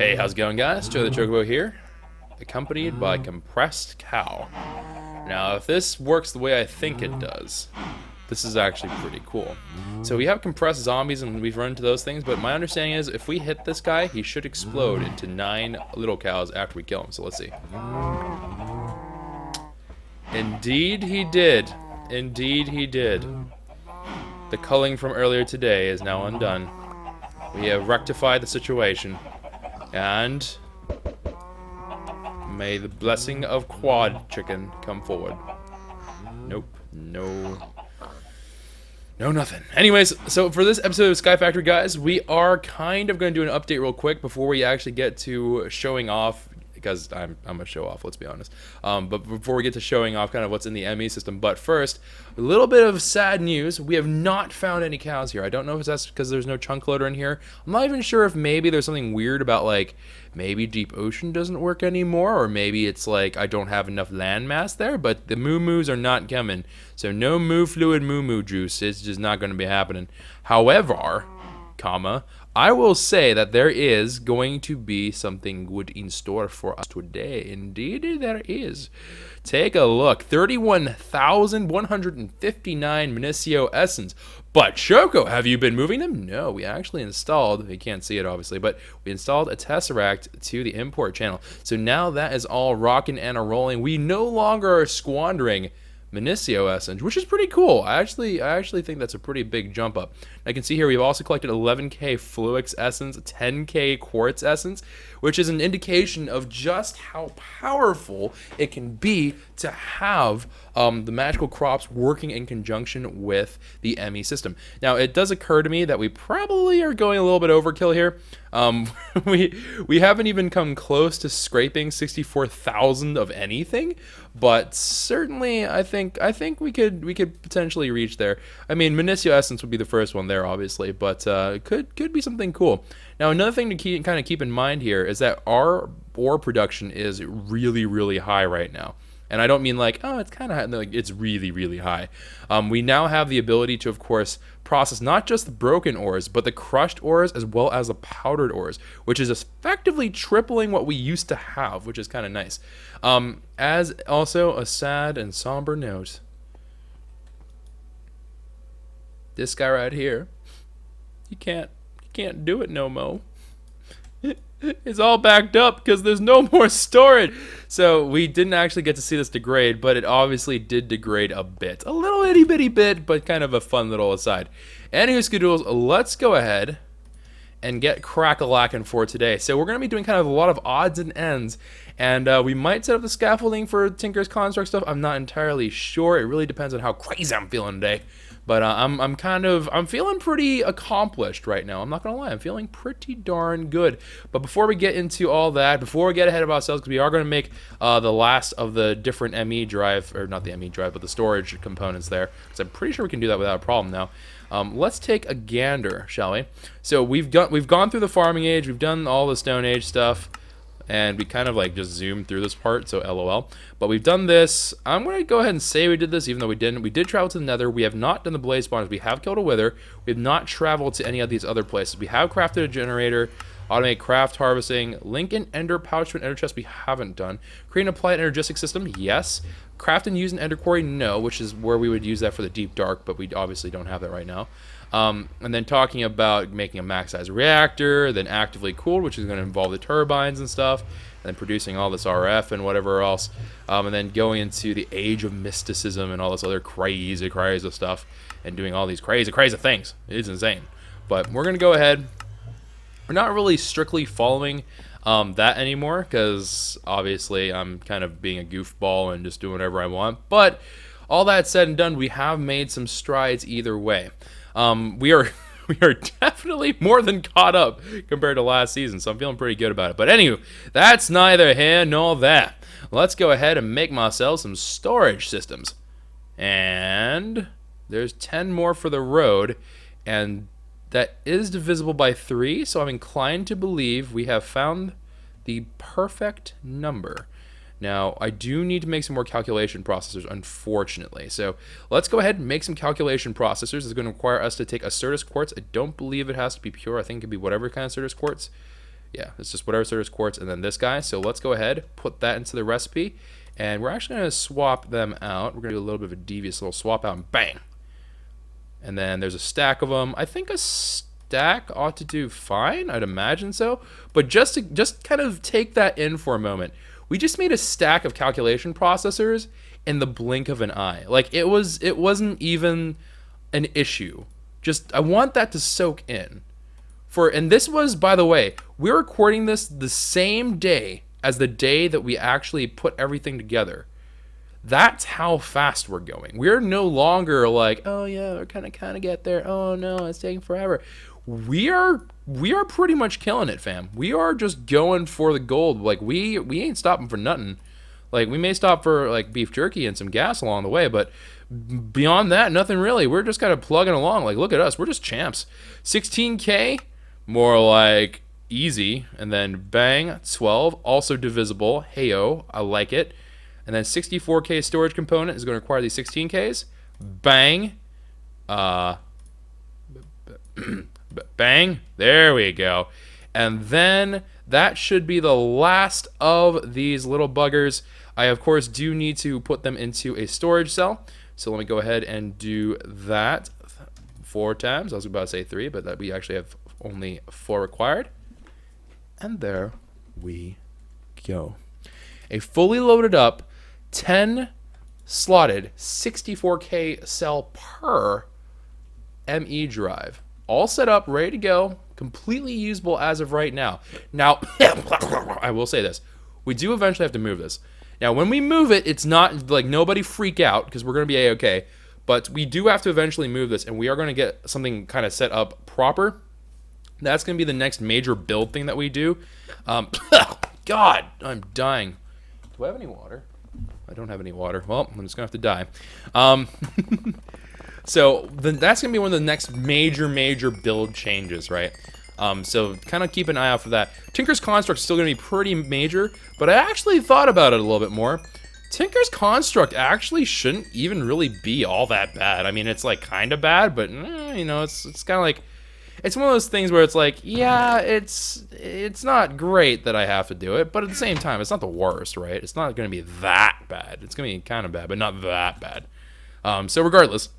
Hey, how's it going, guys? Joe the Chocobo here, accompanied by Compressed Cow. Now, if this works the way I think it does, this is actually pretty cool. So we have compressed zombies and we've run into those things, but my understanding is if we hit this guy, he should explode into 9 little cows after we kill him. So let's see. Indeed he did. Indeed he did. The culling from earlier today is now undone. We have rectified the situation. And may the blessing of quad chicken come forward. Nope. No, nothing. Anyways, so for this episode of Sky Factory, guys, we are kind of going to do an update real quick before we actually get to showing off, because I'm a show off, let's be honest. But before we get to showing off kind of what's in the ME system, but first, a little bit of sad news. We have not found any cows here. I don't know if that's because there's no chunk loader in here. I'm not even sure if maybe there's something weird about, like, maybe Deep Ocean doesn't work anymore, or maybe it's like I don't have enough land mass there, but the moo-moos are not coming. So no moo fluid moo-moo juice. It's just not going to be happening. However, I will say that there is going to be something good in store for us today. Indeed, there is. Take a look. 31,159 Minicio Essence. But, Choco, have you been moving them? No, we actually installed, you can't see it obviously, but we installed a Tesseract to the import channel. So now that is all rocking and a-rolling. We no longer are squandering Minicio Essence, which is pretty cool. I actually think that's a pretty big jump up. I can see here we've also collected 11k Fluix Essence, 10k Quartz Essence, which is an indication of just how powerful it can be to have the magical crops working in conjunction with the ME system. Now, it does occur to me that we probably are going a little bit overkill here. We haven't even come close to scraping 64,000 of anything, but certainly I think we could potentially reach there. I mean, Minicio Essence would be the first one there, obviously, but could be something cool. Now, another thing to keep in mind here is that our ore production is really high right now. And I don't mean like, oh, it's kind of high. No, like, it's really high. We now have the ability to, of course, process not just the broken ores, but the crushed ores as well as the powdered ores, which is effectively tripling what we used to have, which is kind of nice. As also a sad and somber note, this guy right here, you can't do it no mo. It's all backed up because there's no more storage. So we didn't actually get to see this degrade, but it obviously did degrade a bit. A little itty bitty bit, but kind of a fun little aside. Anywho, Skadoodles, let's go ahead and get crack-a-lackin' for today. So we're going to be doing kind of a lot of odds and ends, and we might set up the scaffolding for Tinker's Construct stuff. I'm not entirely sure. It really depends on how crazy I'm feeling today. But I'm feeling pretty accomplished right now. I'm not gonna lie, I'm feeling pretty darn good. But before we get into all that, before we get ahead of ourselves, because we are gonna make the last of the different ME drive, or not the ME drive, but the storage components there, because I'm pretty sure we can do that without a problem now. Let's take a gander, shall we? So we've gone through the farming age, we've done all the Stone Age stuff. And we kind of like just zoomed through this part, so LOL. But we've done this. I'm going to go ahead and say we did this, even though we didn't. We did travel to the Nether. We have not done the blaze spawners. We have killed a wither. We have not traveled to any of these other places. We have crafted a generator, automate craft harvesting, link an ender pouch to an ender chest. We haven't done. Create and apply an energistic system. Yes. Craft and use an ender quarry. No, which is where we would use that for the deep dark, but we obviously don't have that right now. And then talking about making a max size reactor, then actively cooled, which is going to involve the turbines and stuff, and then producing all this RF and whatever else, and then going into the age of mysticism and all this other crazy stuff, and doing all these crazy things. It's insane. But we're going to go ahead. We're not really strictly following that anymore, because obviously I'm kind of being a goofball and just doing whatever I want. But all that said and done, we have made some strides either way. We are definitely more than caught up compared to last season, so I'm feeling pretty good about it. But anywho, that's neither here nor there. Let's go ahead and make myself some storage systems. And there's 10 more for the road, and that is divisible by 3, so I'm inclined to believe we have found the perfect number. Now, I do need to make some more calculation processors, unfortunately. So let's go ahead and make some calculation processors. It's going to require us to take a Certus quartz. I don't believe it has to be pure. I think it could be whatever kind of Certus quartz. Yeah, it's just whatever sort of quartz, and then this guy. So let's go ahead, put that into the recipe, and we're actually going to swap them out. We're going to do a little bit of a devious little swap out, and bang. And then there's a stack of them. I think a stack ought to do fine. I'd imagine so. But just kind of take that in for a moment. We just made a stack of calculation processors in the blink of an eye. Like it wasn't even an issue. Just I want that to soak in. And this was, by the way, we're recording this the same day as the day that we actually put everything together. That's how fast we're going. We're no longer like, oh yeah, we're kind of get there. Oh no, it's taking forever. We are pretty much killing it, fam. We are just going for the gold. Like we ain't stopping for nothing. Like we may stop for like beef jerky and some gas along the way, but beyond that, nothing really. We're just kind of plugging along. Like look at us, we're just champs. 16K. More like easy, and then bang, 12, also divisible. Heyo, I like it. And then 64K storage component is going to require these 16Ks. Bang. Bang. There we go. And then that should be the last of these little buggers. I, of course, do need to put them into a storage cell. So let me go ahead and do that 4 times. I was about to say 3, but that we actually have only 4 required. And there we go. A fully loaded up 10 slotted 64K cell per ME drive. All set up, ready to go, completely usable as of right now. Now, I will say this. We do eventually have to move this. Now, when we move it, it's not like nobody freak out because we're going to be A-okay. But we do have to eventually move this, and we are going to get something kind of set up proper. That's going to be the next major build thing that we do. God, I'm dying. Do I have any water? I don't have any water. Well, I'm just going to have to die. So that's going to be one of the next major build changes, right? So kind of keep an eye out for that. Tinker's Construct is still going to be pretty major, but I actually thought about it a little bit more. Tinker's Construct actually shouldn't even really be all that bad. I mean, it's like kind of bad, but you know, it's kind of like, it's one of those things where it's like, yeah, it's not great that I have to do it, but at the same time, it's not the worst, right? It's not going to be that bad. It's going to be kind of bad, but not that bad. So regardless,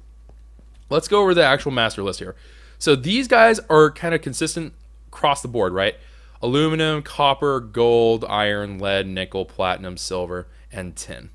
let's go over the actual master list here. So these guys are kind of consistent across the board, right? Aluminum, copper, gold, iron, lead, nickel, platinum, silver, and tin.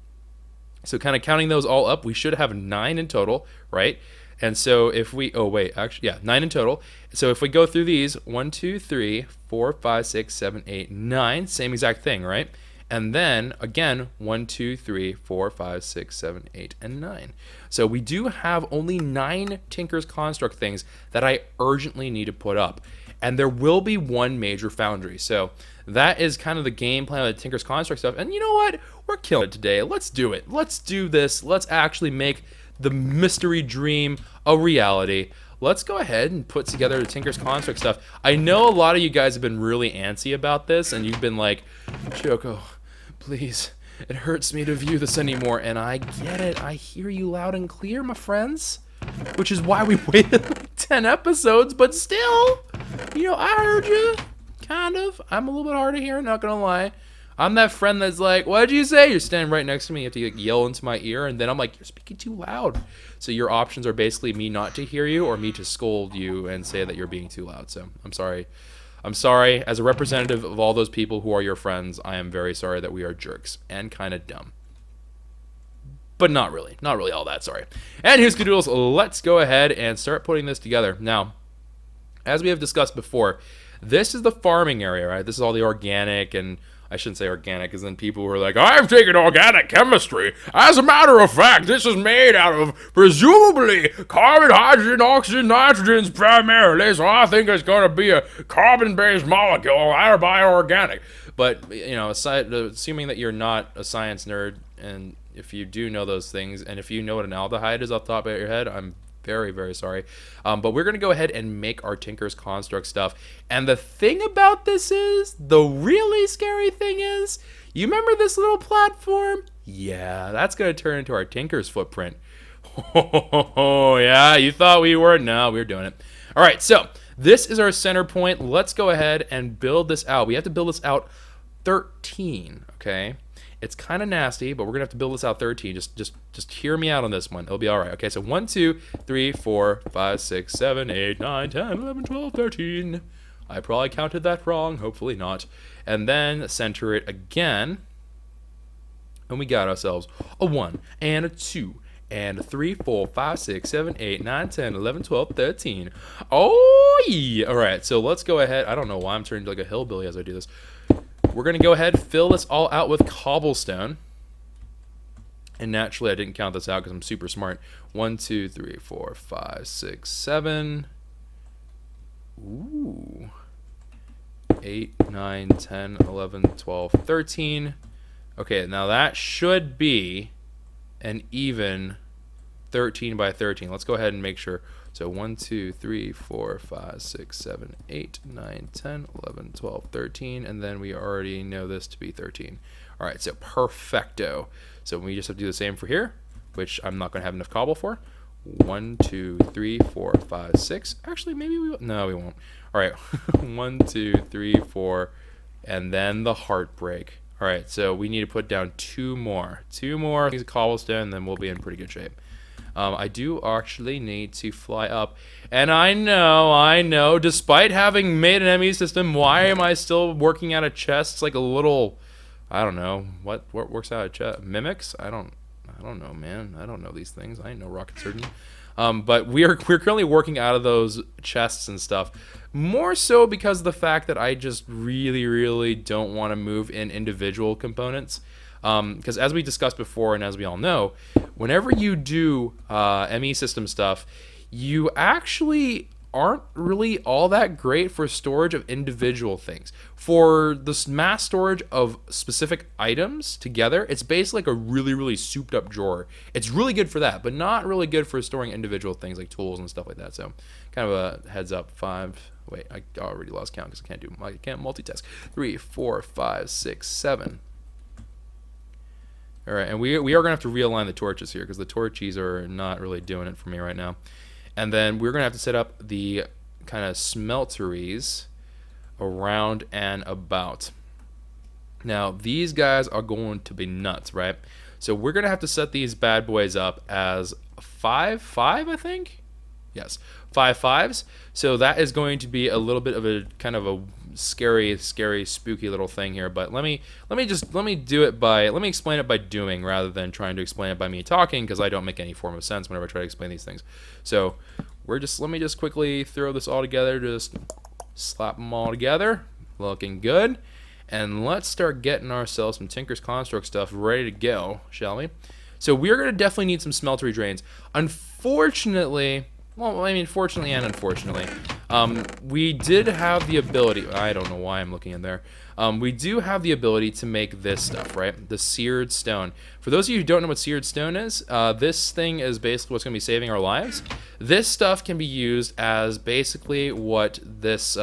So kind of counting those all up, we should have 9 in total, right? And so if we, 9 in total. So if we go through these, 1, 2, 3, 4, 5, 6, 7, 8, 9, same exact thing, right? And then again, 1, 2, 3, 4, 5, 6, 7, 8, and 9. So we do have only 9 Tinker's Construct things that I urgently need to put up. And there will be one major foundry. So that is kind of the game plan of the Tinker's Construct stuff. And you know what? We're killing it today. Let's do it. Let's do this. Let's actually make the mystery dream a reality. Let's go ahead and put together the Tinker's Construct stuff. I know a lot of you guys have been really antsy about this, and you've been like, Choco, please, it hurts me to view this anymore. And I get it. I hear you loud and clear, my friends. Which is why we waited like 10 episodes, but still, you know, I heard you, kind of. I'm a little bit hard of hearing, not gonna lie. I'm that friend that's like, what'd you say? You're standing right next to me, you have to like, yell into my ear, and then I'm like, you're speaking too loud. So your options are basically me not to hear you or me to scold you and say that you're being too loud. So I'm sorry. I'm sorry. As a representative of all those people who are your friends, I am very sorry that we are jerks and kind of dumb. But not really all that sorry. And here's Skadoodles. Let's go ahead and start putting this together. Now, as we have discussed before, this is the farming area, right? This is all the organic, and I shouldn't say organic, because then people who are like, I've taken organic chemistry. As a matter of fact, this is made out of presumably carbon, hydrogen, oxygen, nitrogens primarily, so I think it's going to be a carbon-based molecule or bioorganic. But, you know, assuming that you're not a science nerd, and if you do know those things, and if you know what an aldehyde is off the top of your head, I'm very, very sorry. But we're going to go ahead and make our Tinker's Construct stuff. And the thing about this is, the really scary thing is, you remember this little platform? Yeah, that's going to turn into our Tinker's footprint. Oh, yeah, you thought we weren't? No, we're doing it. All right, so this is our center point. Let's go ahead and build this out. We have to build this out 13, okay? It's kind of nasty, but we're gonna have to build this out 13. Just hear me out on this one. It'll be all right. Okay, so 1, 2, 3, 4, 5, 6, 7, 8, 9, 10, 11, 12, 13. I probably counted that wrong. Hopefully not. And then center it again. And we got ourselves a 1 and a 2 and a 3, 4, 5, 6, 7, 8, 9, 10, 11, 12, 13. Oh, yeah. All right, so let's go ahead. I don't know why I'm turning like a hillbilly as I do this. We're going to go ahead, fill this all out with cobblestone. And naturally, I didn't count this out because I'm super smart. 1, 2, 3, 4, 5, 6, 7. Ooh. 8, 9, 10, 11, 12, 13. Okay, now that should be an even 13 by 13. Let's go ahead and make sure. So 1, 2, 3, 4, 5, 6, 7, 8, 9, 10, 11, 12, 13. And then we already know this to be 13. All right, so perfecto. So we just have to do the same for here, which I'm not going to have enough cobble for. 1, 2, 3, 4, 5, 6. Actually, maybe we won't. No, we won't. All right, 1, 2, 3, 4, and then the heartbreak. All right, so we need to put down 2 more. 2 more things of cobblestone, and then we'll be in pretty good shape. I do actually need to fly up. And I know, despite having made an ME system, why am I still working out of chests like a little, I don't know, what works out of chest? Mimics? I don't know, man. I don't know these things. I ain't no rocket surgeon. But we're currently working out of those chests and stuff. More so because of the fact that I just really don't want to move in individual components. Because as we discussed before, and as we all know, whenever you do ME system stuff, you actually aren't really all that great for storage of individual things. For the mass storage of specific items together, it's basically like a really souped up drawer. It's really good for that, but not really good for storing individual things like tools and stuff like that. So kind of a heads up. 5, wait, I already lost count because I can't multitask. 3, 4, 5, 6, 7. All right, and we are going to have to realign the torches here because the torches are not really doing it for me right now. And then we're going to have to set up the kind of smelteries around and about. Now, these guys are going to be nuts, right? So we're going to have to set these bad boys up as 5, I think? Yes, 5 5s. So that is going to be a little bit of a kind of a scary, spooky little thing here. But let me explain it by doing rather than trying to explain it by me talking, because I don't make any form of sense whenever I try to explain these things. So let me just quickly throw this all together, just slap them all together, looking good. And let's start getting ourselves some Tinker's Construct stuff ready to go, shall we? So we're going to definitely need some smeltery drains. Unfortunately, well, I mean, fortunately and unfortunately, we did have the ability, I don't know why I'm looking in there, we do have the ability to make this stuff, right? The seared stone. For those of you who don't know what seared stone is, this thing is basically what's going to be saving our lives. This stuff can be used as basically what this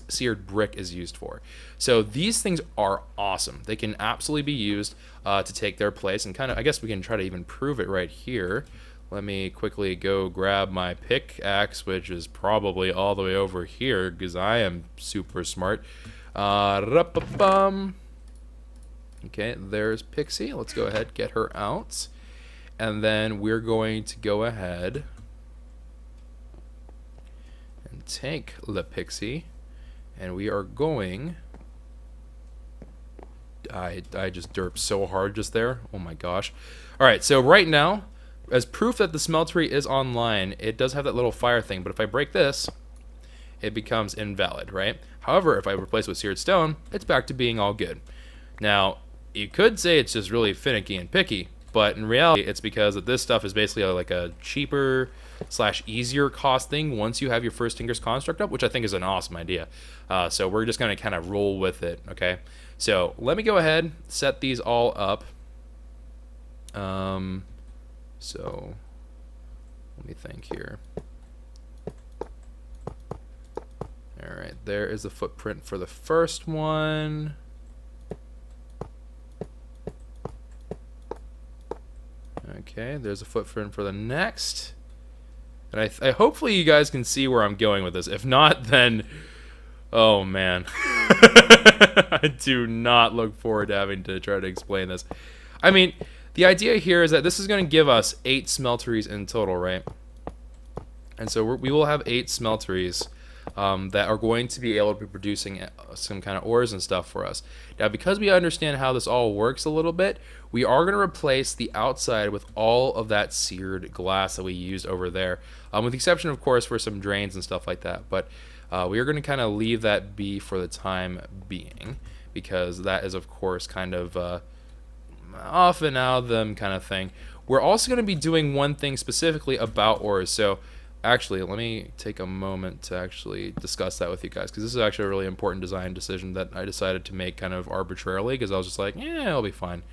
seared brick is used for. So these things are awesome. They can absolutely be used to take their place, and kind of, I guess we can try to even prove it right here. Let me quickly go grab my pickaxe, which is probably all the way over here because I am super smart. Okay, there's Pixie. Let's go ahead, get her out. And then we're going to go ahead and take the Pixie. And we are going... I just derped so hard just there. Oh my gosh. Alright, so right now, as proof that the smeltery is online, it does have that little fire thing, but if I break this, it becomes invalid, right? However, if I replace it with seared stone, it's back to being all good. Now, you could say it's just really finicky and picky, but in reality, it's because that this stuff is basically like a cheaper / easier cost thing once you have your first Tinker's Construct up, which I think is an awesome idea. So we're just going to kind of roll with it, okay? So let me go ahead, set these all up. So let me think here. All right, there is the footprint for the first one. Okay, there's a footprint for the next. And I hopefully you guys can see where I'm going with this. If not, then oh man. I do not look forward to having to try to explain this. I mean, the idea here is that this is going to give us 8 smelteries in total, right? And so we will have 8 smelteries that are going to be able to be producing some kind of ores and stuff for us. Now, because we understand how this all works a little bit, we are going to replace the outside with all of that seared glass that we used over there, with the exception, of course, for some drains and stuff like that. But we are going to kind of leave that be for the time being, because that is, of course, kind of off and out of them kind of thing. We're also going to be doing one thing specifically about ores. So actually, let me take a moment to actually discuss that with you guys, because this is actually a really important design decision that I decided to make kind of arbitrarily, because I was just like, yeah, it'll be fine.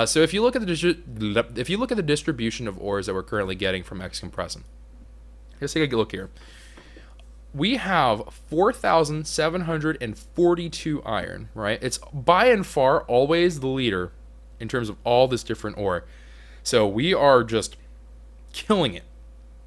So if you look at the distribution of ores that we're currently getting from X-Compression, let's take a look here. We have 4,742 iron, right? It's by and far always the leader in terms of all this different ore. So we are just killing it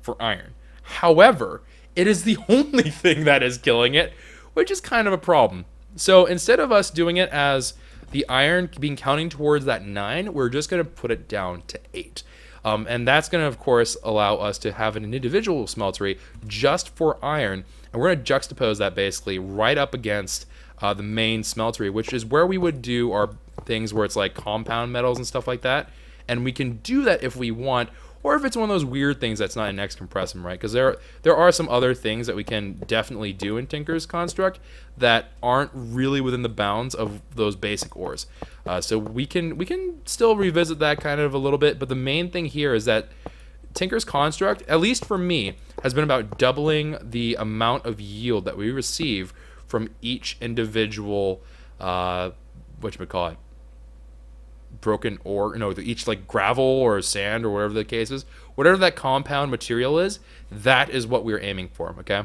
for iron. However, it is the only thing that is killing it, which is kind of a problem. So instead of us doing it as the iron being counting towards that 9, we're just going to put it down to 8. And that's going to, of course, allow us to have an individual smeltery just for iron. And we're going to juxtapose that basically right up against the main smeltery, which is where we would do our things where it's like compound metals and stuff like that. And we can do that if we want, or if it's one of those weird things that's not in X-Compressum, right? Because there are some other things that we can definitely do in Tinker's construct that aren't really within the bounds of those basic ores. So we can still revisit that kind of a little bit, but the main thing here is that Tinker's construct, at least for me, has been about doubling the amount of yield that we receive from each individual, whatchamacallit, broken ore, each like gravel or sand or whatever the case is, whatever that compound material is, that is what we're aiming for, okay?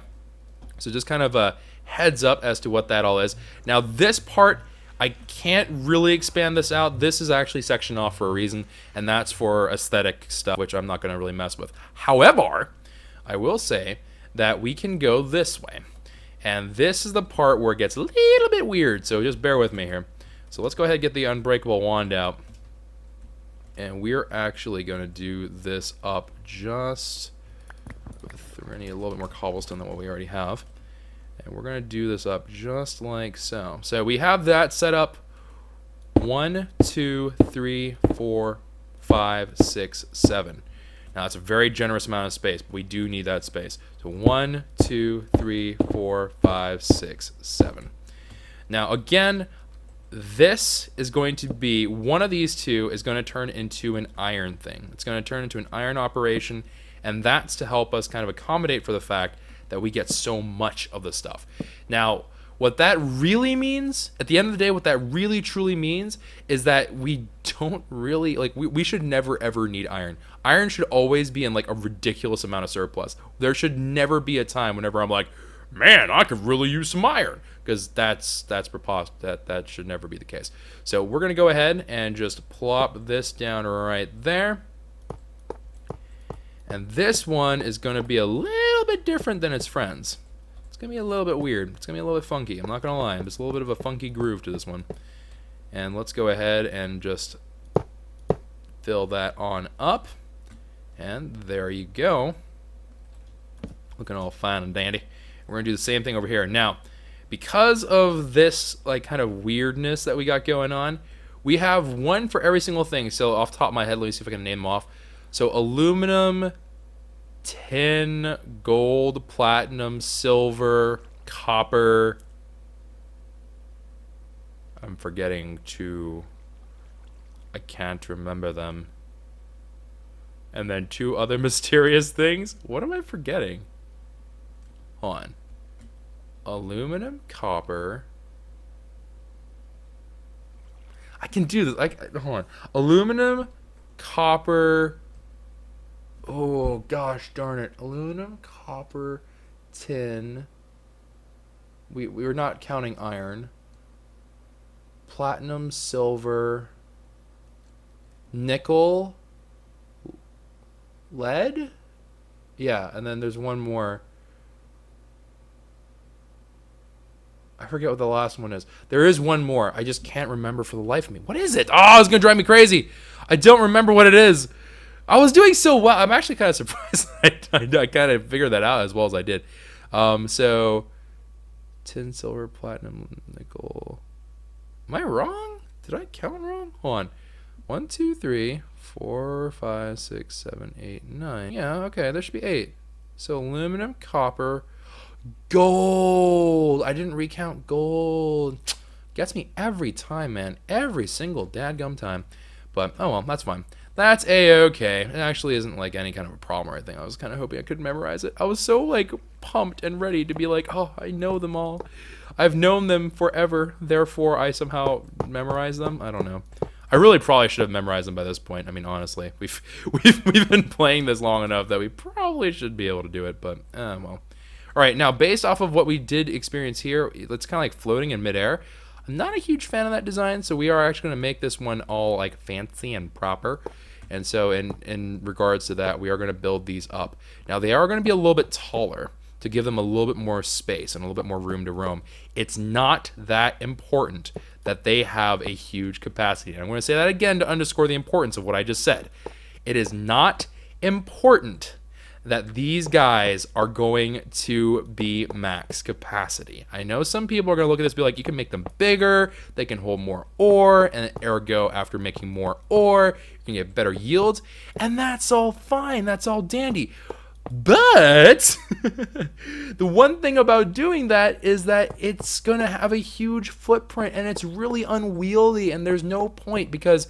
So just kind of a heads up as to what that all is. Now this part, I can't really expand this out. This is actually sectioned off for a reason, and that's for aesthetic stuff, which I'm not going to really mess with. However, I will say that we can go this way, and this is the part where it gets a little bit weird, so just bear with me here. So let's go ahead and get the unbreakable wand out. And we're actually going to do this up just we're going to need a little bit more cobblestone than what we already have. And we're going to do this up just like so. So we have that set up 1, 2, 3, 4, 5, 6, 7. Now that's a very generous amount of space, but we do need that space. So 1, 2, 3, 4, 5, 6, 7. Now again, this is going to be, one of these two is going to turn into an iron thing. It's going to turn into an iron operation, and that's to help us kind of accommodate for the fact that we get so much of the stuff. Now, what that really means, at the end of the day, what that really truly means is that we don't really, like, we should never ever need iron. Iron should always be in like a ridiculous amount of surplus. There should never be a time whenever I'm like, man, I could really use some iron, because that's preposterous. That should never be the case. So we're gonna go ahead and just plop this down right there, and this one is gonna be a little bit different than its friends. It's gonna be a little bit weird. It's gonna be a little bit funky. I'm not gonna lie. There's a little bit of a funky groove to this one. And let's go ahead and just fill that on up, and there you go. Looking all fine and dandy. We're gonna do the same thing over here. Now, because of this like kind of weirdness that we got going on, we have one for every single thing. So off the top of my head, let me see if I can name them off. So aluminum, tin, gold, platinum, silver, copper. I'm forgetting two. I can't remember them. And then 2 other mysterious things. What am I forgetting? Hold on. Aluminum, copper. I can do this. Hold on. Aluminum, copper. Oh gosh, darn it. Aluminum, copper, tin. We were not counting iron. Platinum, silver, nickel, lead. Yeah, and then there's one more. I forget what the last one is. There is one more. I just can't remember for the life of me. What is it? Oh, it's going to drive me crazy. I don't remember what it is. I was doing so well. I'm actually kind of surprised I kind of figured that out as well as I did. So, tin, silver, platinum, nickel. Am I wrong? Did I count wrong? Hold on. 1, 2, 3, 4, 5, 6, 7, 8, 9. Yeah, okay, there should be 8. So, aluminum, copper, gold. I didn't recount gold. Gets me every time, man. Every single dadgum time. But, oh well, that's fine. That's a-okay. It actually isn't like any kind of a problem or anything. I was kind of hoping I could memorize it. I was so like pumped and ready to be like, oh, I know them all. I've known them forever. Therefore, I somehow memorize them. I don't know. I really probably should have memorized them by this point. I mean, honestly, we've been playing this long enough that we probably should be able to do it. But well. All right, now based off of what we did experience here, it's kind of like floating in midair. I'm not a huge fan of that design, so we are actually going to make this one all like fancy and proper. And so in regards to that, we are going to build these up. Now they are going to be a little bit taller to give them a little bit more space and a little bit more room to roam. It's not that important that they have a huge capacity. And I'm going to say that again to underscore the importance of what I just said. It is not important that these guys are going to be max capacity. I know some people are going to look at this and be like, you can make them bigger, they can hold more ore, and ergo, after making more ore, you can get better yields, and that's all fine, that's all dandy. But the one thing about doing that is that it's going to have a huge footprint, and it's really unwieldy, and there's no point, because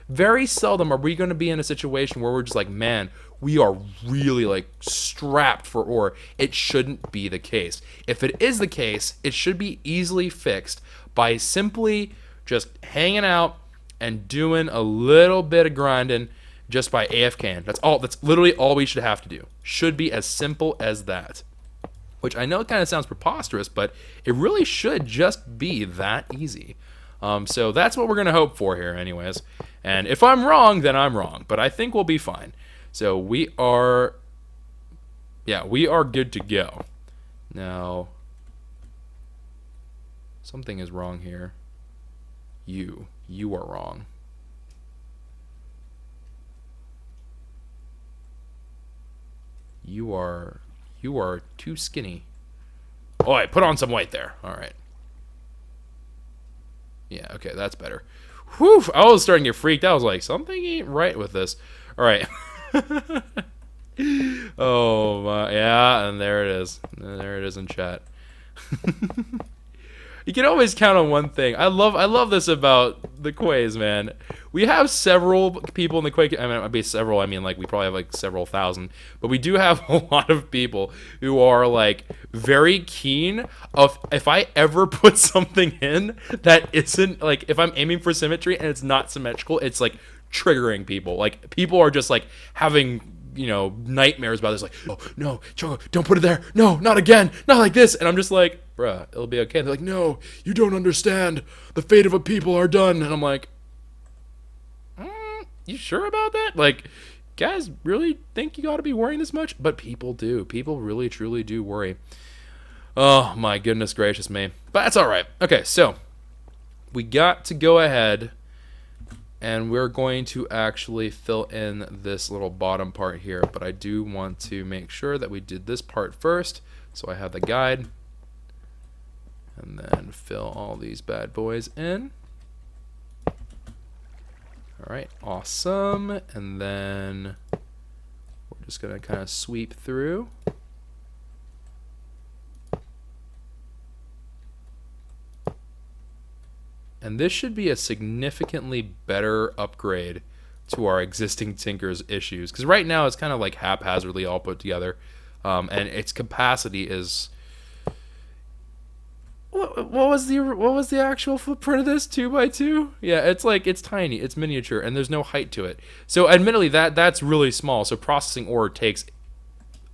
very seldom are we going to be in a situation where we're just like, man, we are really like strapped for ore. It shouldn't be the case. If it is the case, it should be easily fixed by simply just hanging out and doing a little bit of grinding just by AFKing. That's all. That's literally all we should have to do. Should be as simple as that. Which I know it kind of sounds preposterous, but it really should just be that easy. So that's what we're going to hope for here anyways. And if I'm wrong, then I'm wrong. But I think we'll be fine. So we are good to go. Now, something is wrong here. You are wrong. You are too skinny. Oh, I put on some weight there. All right. Yeah, okay, that's better. Whew, I was starting to get freaked out. I was like, something ain't right with this. All right. Oh, my, yeah, and there it is. There it is in chat. You can always count on one thing. I love this about the Quays, man. We have several people in the Quay. I mean, by several, I mean like we probably have like several thousand, but we do have a lot of people who are like very keen of if I ever put something in that isn't like if I'm aiming for symmetry and it's not symmetrical, it's like triggering people. Like people are just like having nightmares about this, like, oh no, Choco, don't put it there, no, not again, not like this, and I'm just like, bruh, it'll be okay. They're like, no, you don't understand, the fate of a people are done, and I'm like, you sure about that? Like, guys really think you gotta be worrying this much? But people do, people really truly do worry. Oh my goodness gracious me, but that's all right. Okay, so we got to go ahead and we're going to actually fill in this little bottom part here, but I do want to make sure that we did this part first. So I have the guide, and then fill all these bad boys in. All right, awesome. And then we're just gonna kind of sweep through. And this should be a significantly better upgrade to our existing Tinker's issues. Because right now it's kind of like haphazardly all put together. And its capacity is... What was the actual footprint of this? 2x2? Yeah, it's tiny. It's miniature. And there's no height to it. So admittedly, that's really small. So processing ore takes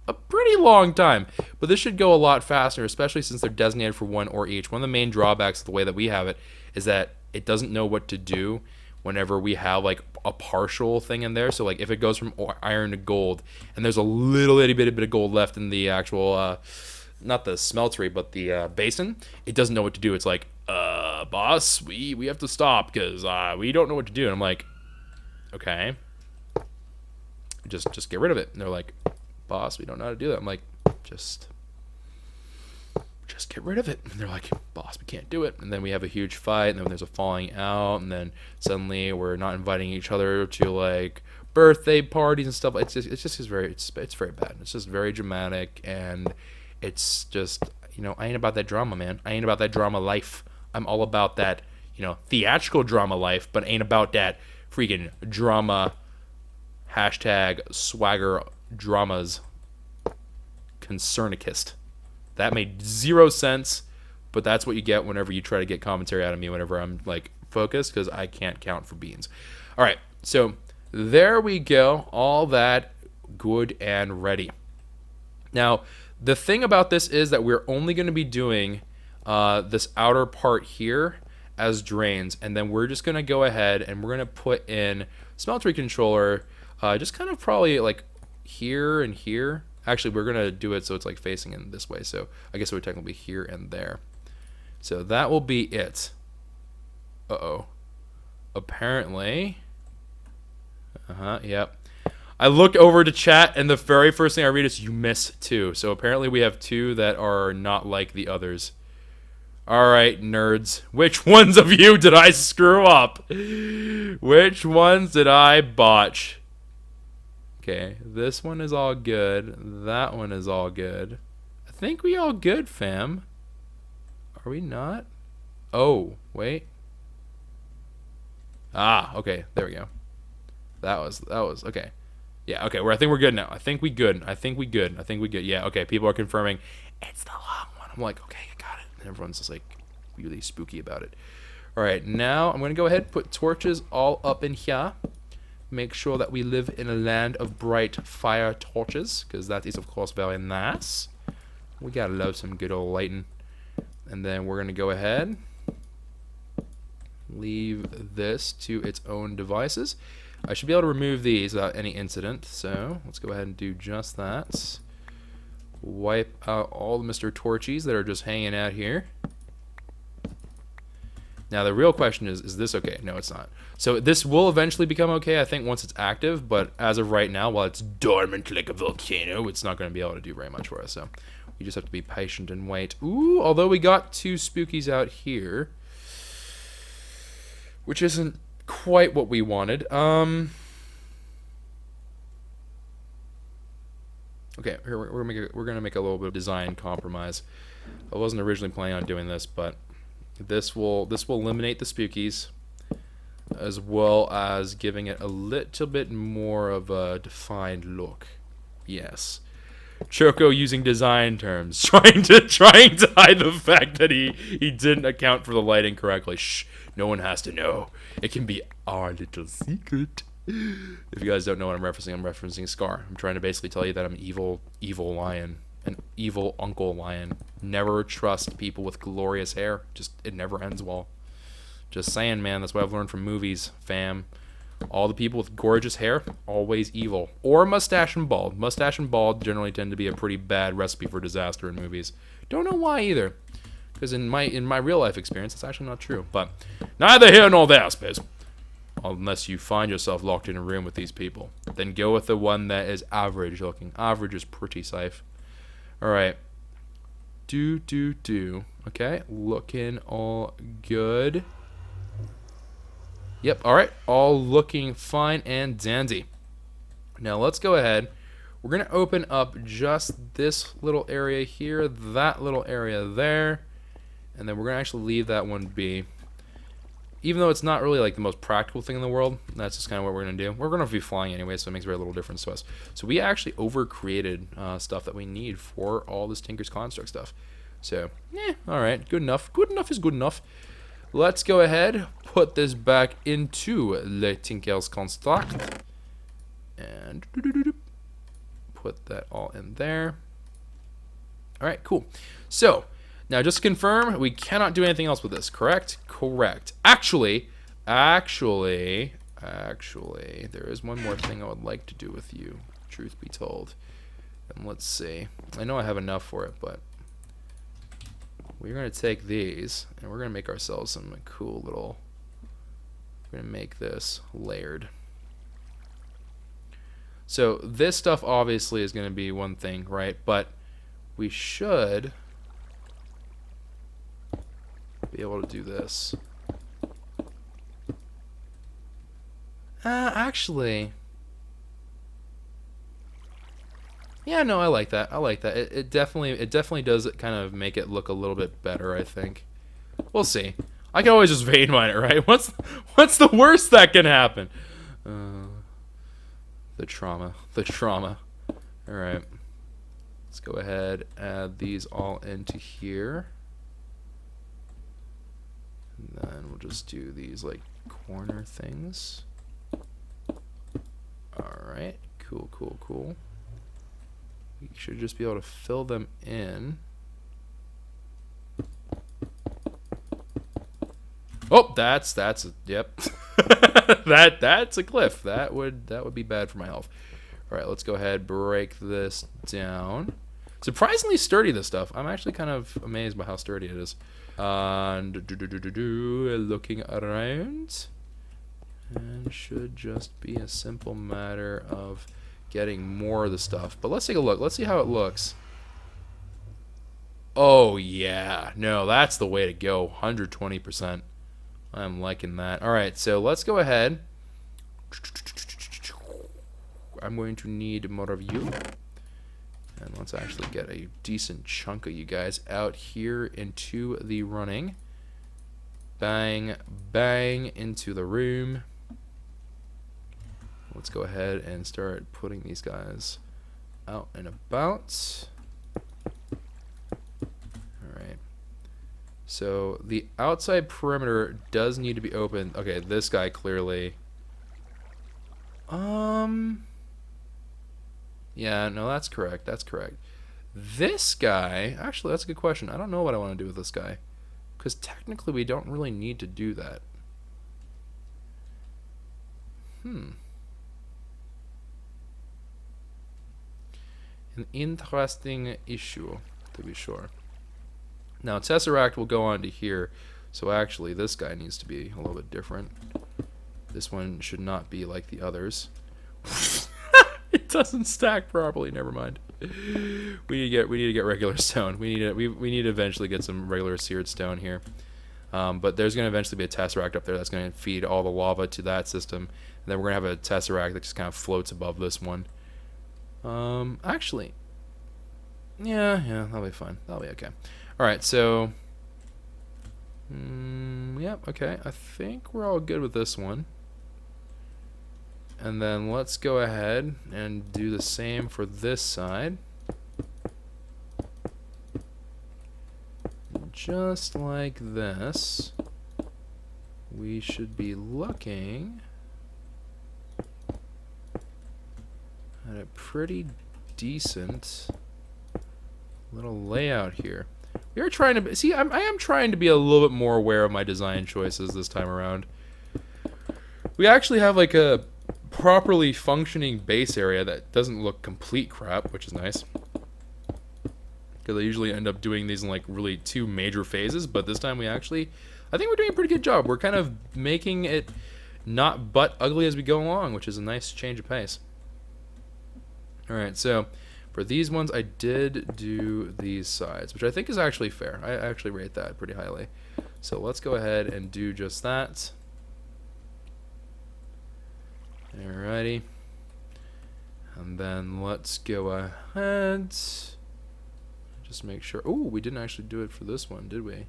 a pretty long time. But this should go a lot faster, especially since they're designated for 1 ore each. One of the main drawbacks of the way that we have it is that it doesn't know what to do whenever we have like a partial thing in there. So like if it goes from iron to gold, and there's a little itty bitty bit of gold left in the actual, not the smeltery, but the basin, it doesn't know what to do. It's like, boss, we have to stop because we don't know what to do. And I'm like, okay, just get rid of it. And they're like, boss, we don't know how to do that. I'm like, just get rid of it. And they're like, boss, we can't do it. And then we have a huge fight, and then there's a falling out, and then suddenly we're not inviting each other to like birthday parties and stuff. It's very bad. It's just very dramatic, and it's just, you know, I ain't about that drama, man. I ain't about that drama life. I'm all about that, you know, theatrical drama life, but ain't about that freaking drama # swagger dramas concernicist. That made 0 sense, but that's what you get whenever you try to get commentary out of me whenever I'm like focused, because I can't count for beans. All right, so there we go. All that good and ready. Now, the thing about this is that we're only going to be doing this outer part here as drains, and then we're just going to go ahead and we're going to put in smeltery controller, just kind of probably like here and here. Actually, we're going to do it so it's like facing in this way, so I guess it would technically be here and there. So that will be it. Uh-oh. Apparently. Yep. I look over to chat, and the very first thing I read is you miss 2. So apparently we have 2 that are not like the others. Alright, nerds. Which ones of you did I screw up? Which ones did I botch? Okay, this one is all good. That one is all good. I think we all good, fam. Are we not? Oh, wait. Ah, okay, there we go. That was okay. Yeah, okay, I think we're good now. I think we good. Yeah, okay, people are confirming it's the long one. I'm like, okay, I got it. And everyone's just like really spooky about it. All right, now I'm going to go ahead and put torches all up in here. Make sure that we live in a land of bright fire torches, because that is, of course, very nice. We gotta love some good old lighting. And then we're going to go ahead, leave this to its own devices. I should be able to remove these without any incident, so let's go ahead and do just that. Wipe out all the Mr. Torchies that are just hanging out here. Now the real question is this okay? No, it's not. So this will eventually become okay, I think, once it's active, but as of right now, while it's dormant like a volcano, it's not going to be able to do very much for us, so we just have to be patient and wait. Ooh, although we got 2 spookies out here, which isn't quite what we wanted. Okay, here we're gonna make a little bit of design compromise. I wasn't originally planning on doing this, but this will eliminate the spookies, as well as giving it a little bit more of a defined look. Yes. Choco using design terms, trying to hide the fact that he didn't account for the lighting correctly. Shh, no one has to know. It can be our little secret. If you guys don't know what I'm referencing Scar. I'm trying to basically tell you that I'm evil lion, an evil uncle lion. Never trust people with glorious hair. Just, it never ends well. Just saying, man. That's what I've learned from movies, fam. All the people with gorgeous hair, always evil. Or mustache and bald. Mustache and bald generally tend to be a pretty bad recipe for disaster in movies. Don't know why either. Because in my real life experience, it's actually not true. But neither here nor there, Spiz. Unless you find yourself locked in a room with these people. Then go with the one that is average looking. Average is pretty safe. Alright. Okay, looking all good. Yep, alright. All looking fine and dandy. Now let's go ahead. We're going to open up just this little area here, that little area there, and then we're going to actually leave that one be. Even though it's not really like the most practical thing in the world, that's just kind of what we're going to do. We're going to be flying anyway, so it makes very little difference to us. So we actually over-created stuff that we need for all this Tinker's Construct stuff. So, alright, good enough. Good enough is good enough. Let's go ahead, put this back into Le Tinker's Construct. And put that all in there. Alright, cool. So, now just to confirm, we cannot do anything else with this, correct? Correct. Actually, Actually, there is one more thing I would like to do with you, truth be told. And let's see. I know I have enough for it, but we're going to take these, and we're going to make ourselves some cool little... We're going to make this layered. So this stuff obviously is going to be one thing, right? But we should be able to do this. Actually... Yeah, no, I like that. I like that. It definitely does kind of make it look a little bit better, I think. We'll see. I can always just vein mine it, right? What's the worst that can happen? The trauma. The trauma. All right. Let's go ahead, add these all into here. And then we'll just do these like corner things. All right. Cool, cool, cool. We should just be able to fill them in. Oh, that's yep. that's a cliff. That would be bad for my health. All right, let's go ahead, break this down. Surprisingly sturdy, this stuff. I'm actually kind of amazed by how sturdy it is. And looking around, and should just be a simple matter of getting more of the stuff. But let's take a look. Let's see how it looks. Oh yeah, no, that's the way to go. 120%. I'm liking that. All right, so let's go ahead. I'm going to need more of you. And let's actually get a decent chunk of you guys out here into the running. Bang, bang into the room. Let's go ahead and start putting these guys out and about. Alright. So the outside perimeter does need to be open. Okay, this guy clearly... Yeah, no, that's correct. That's correct. This guy... Actually, that's a good question. I don't know what I want to do with this guy. Because technically we don't really need to do that. An interesting issue, to be sure. Now, Tesseract will go on to here, so actually this guy needs to be a little bit different. This one should not be like the others. It doesn't stack properly. Never mind. We need to get regular stone. We need to eventually get some regular seared stone here. But there's going to eventually be a Tesseract up there that's going to feed all the lava to that system, and then we're going to have a Tesseract that just kind of floats above this one. Actually, yeah, that'll be fine. That'll be okay. All right, so, yep, okay. I think we're all good with this one. And then let's go ahead and do the same for this side. Just like this, we should be looking at a pretty decent little layout here. We are trying to see. I am trying to be a little bit more aware of my design choices this time around. We actually have like a properly functioning base area that doesn't look complete crap, which is nice. Because I usually end up doing these in like really two major phases, but this time I think we're doing a pretty good job. We're kind of making it not butt ugly as we go along, which is a nice change of pace. Alright, so for these ones, I did do these sides, which I think is actually fair. I actually rate that pretty highly. So let's go ahead and do just that. Alrighty. And then let's go ahead. Just make sure. Oh, we didn't actually do it for this one, did we? It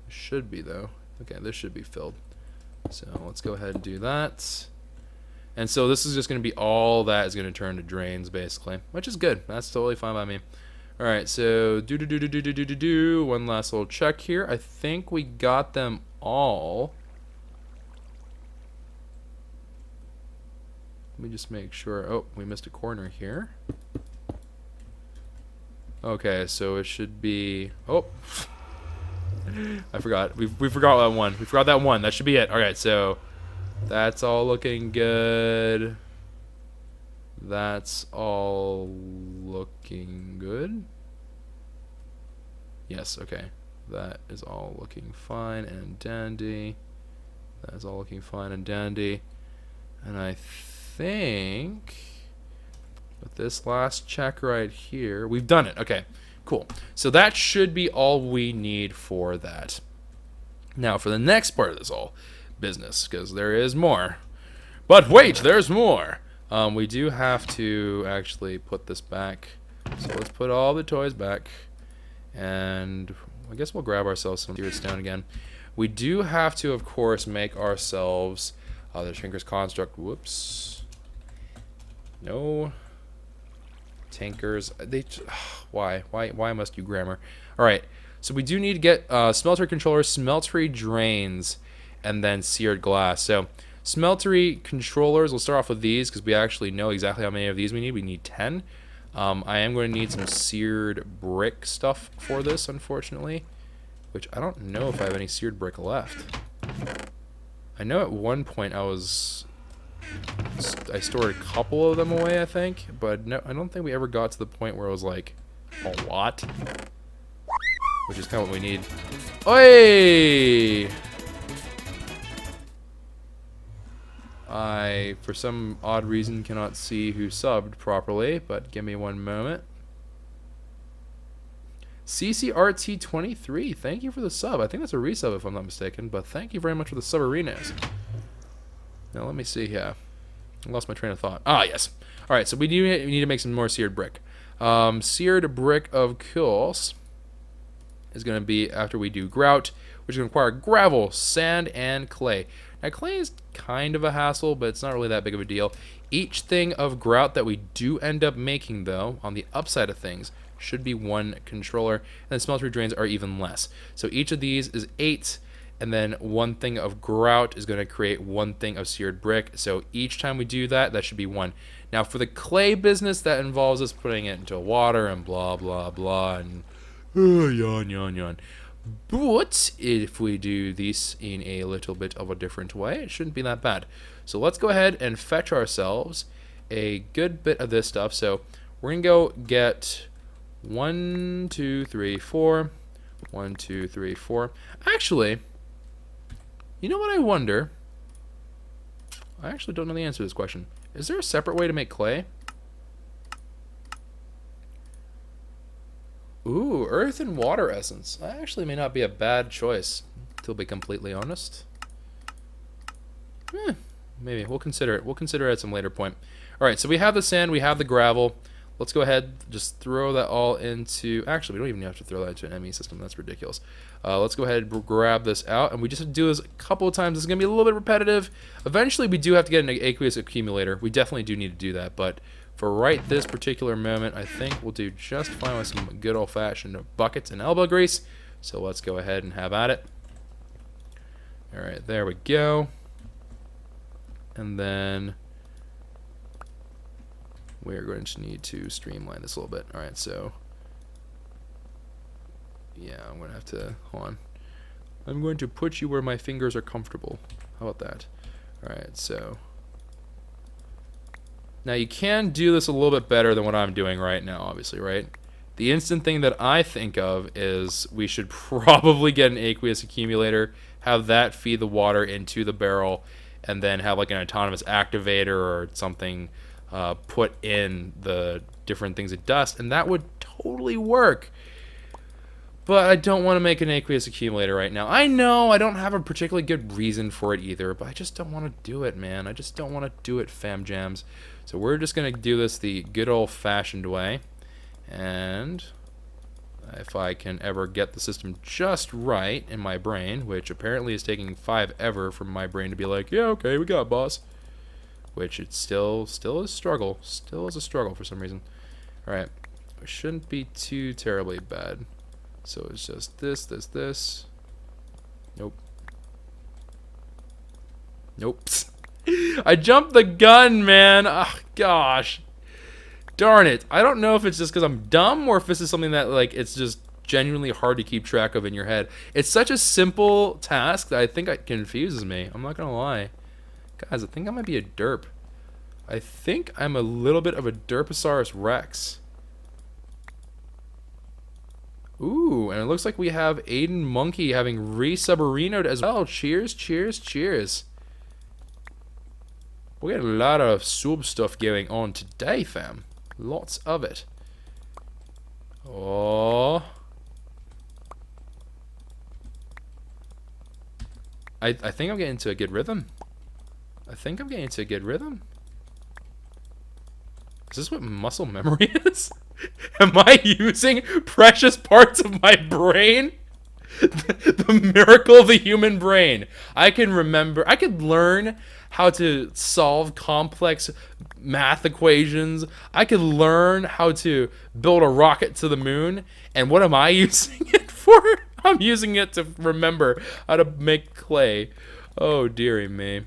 should be, though. Okay, this should be filled. So let's go ahead and do that. And so this is just going to be all that is going to turn to drains, basically, which is good. That's totally fine by me. All right, so one last little check here. I think we got them all. Let me just make sure. Oh, we missed a corner here. Okay, so it should be. Oh, I forgot. We forgot that one. We forgot that one. That should be it. All right, so That's all looking good. That's all looking good. Yes, okay. That is all looking fine and dandy. That is all looking fine and dandy. And I think with this last check right here, we've done it. Okay, cool. So that should be all we need for that. Now for the next part of this whole business, because there is more. But wait, there's more. We do have to actually put this back. So let's put all the toys back. And I guess we'll grab ourselves some seared stone again. We do have to, of course, make ourselves the Tinker's Construct. Whoops. No. Tankers. Why must you grammar? All right. So we do need to get smeltery controllers, smeltery drains, and then seared glass. So smeltery controllers, we'll start off with these because we actually know exactly how many of these we need. We need 10. I am going to need some seared brick stuff for this, unfortunately, which I don't know if I have any seared brick left. I know at one point I stored a couple of them away, I think, but no, I don't think we ever got to the point where it was like a lot, which is kind of what we need. Oi! I, for some odd reason, cannot see who subbed properly, but give me one moment. CCRT23, thank you for the sub. I think that's a resub if I'm not mistaken, but thank you very much for the subberinas. Now let me see here. I lost my train of thought. Ah, yes. Alright, so we need to make some more seared brick. Seared brick, of course, is going to be after we do grout, which is going to require gravel, sand, and clay. Now, clay is kind of a hassle, but it's not really that big of a deal. Each thing of grout that we do end up making, though, on the upside of things, should be 1 controller, and then smeltery drains are even less. So each of these is 8, and then 1 thing of grout is going to create 1 thing of seared brick. So each time we do that, that should be 1. Now, for the clay business, that involves us putting it into water and blah, blah, blah, and yawn, yawn, yawn. But if we do this in a little bit of a different way, it shouldn't be that bad. So let's go ahead and fetch ourselves a good bit of this stuff. So we're going to go get 1, 2, 3, 4. 1, 2, 3, 4. Actually, you know what I wonder? I actually don't know the answer to this question. Is there a separate way to make clay? Ooh, earth and water essence. That actually may not be a bad choice, to be completely honest. Maybe. We'll consider it. We'll consider it at some later point. Alright, so we have the sand, we have the gravel. Let's go ahead, just throw that all into... Actually, we don't even have to throw that into an ME system. That's ridiculous. Let's go ahead and grab this out, and we just have to do this a couple of times. This is going to be a little bit repetitive. Eventually, we do have to get an aqueous accumulator. We definitely do need to do that, but for right this particular moment, I think we'll do just fine with some good old-fashioned buckets and elbow grease. So let's go ahead and have at it. Alright, there we go. And then we're going to need to streamline this a little bit. Alright, so yeah, I'm going to have to, hold on. I'm going to put you where my fingers are comfortable. How about that? Alright, so now you can do this a little bit better than what I'm doing right now, obviously, right? The instant thing that I think of is we should probably get an aqueous accumulator, have that feed the water into the barrel, and then have like an autonomous activator or something put in the different things it does, and that would totally work. But I don't want to make an aqueous accumulator right now. I know I don't have a particularly good reason for it either, but I just don't want to do it, man. I just don't want to do it, fam jams. So we're just going to do this the good old-fashioned way. And if I can ever get the system just right in my brain, which apparently is taking 5 ever for my brain to be like, yeah, okay, we got it, boss. Which it's still is a struggle. Still is a struggle for some reason. Alright. It shouldn't be too terribly bad. So it's just this. Nope. Nope. I jumped the gun, man. Oh, gosh. Darn it. I don't know if it's just because I'm dumb or if this is something that, like, it's just genuinely hard to keep track of in your head. It's such a simple task that I think it confuses me. I'm not going to lie. Guys, I think I might be a derp. I think I'm a little bit of a Derposaurus Rex. Ooh, and it looks like we have Aiden Monkey having re-submarinoed as well. Cheers, cheers, cheers. We got a lot of sub stuff going on today, fam. Lots of it. Oh. I think I'm getting into a good rhythm. Is this what muscle memory is? Am I using precious parts of my brain? The miracle of the human brain. I can learn how to solve complex math equations. I could learn how to build a rocket to the moon. And what am I using it for? I'm using it to remember how to make clay. Oh, dearie me.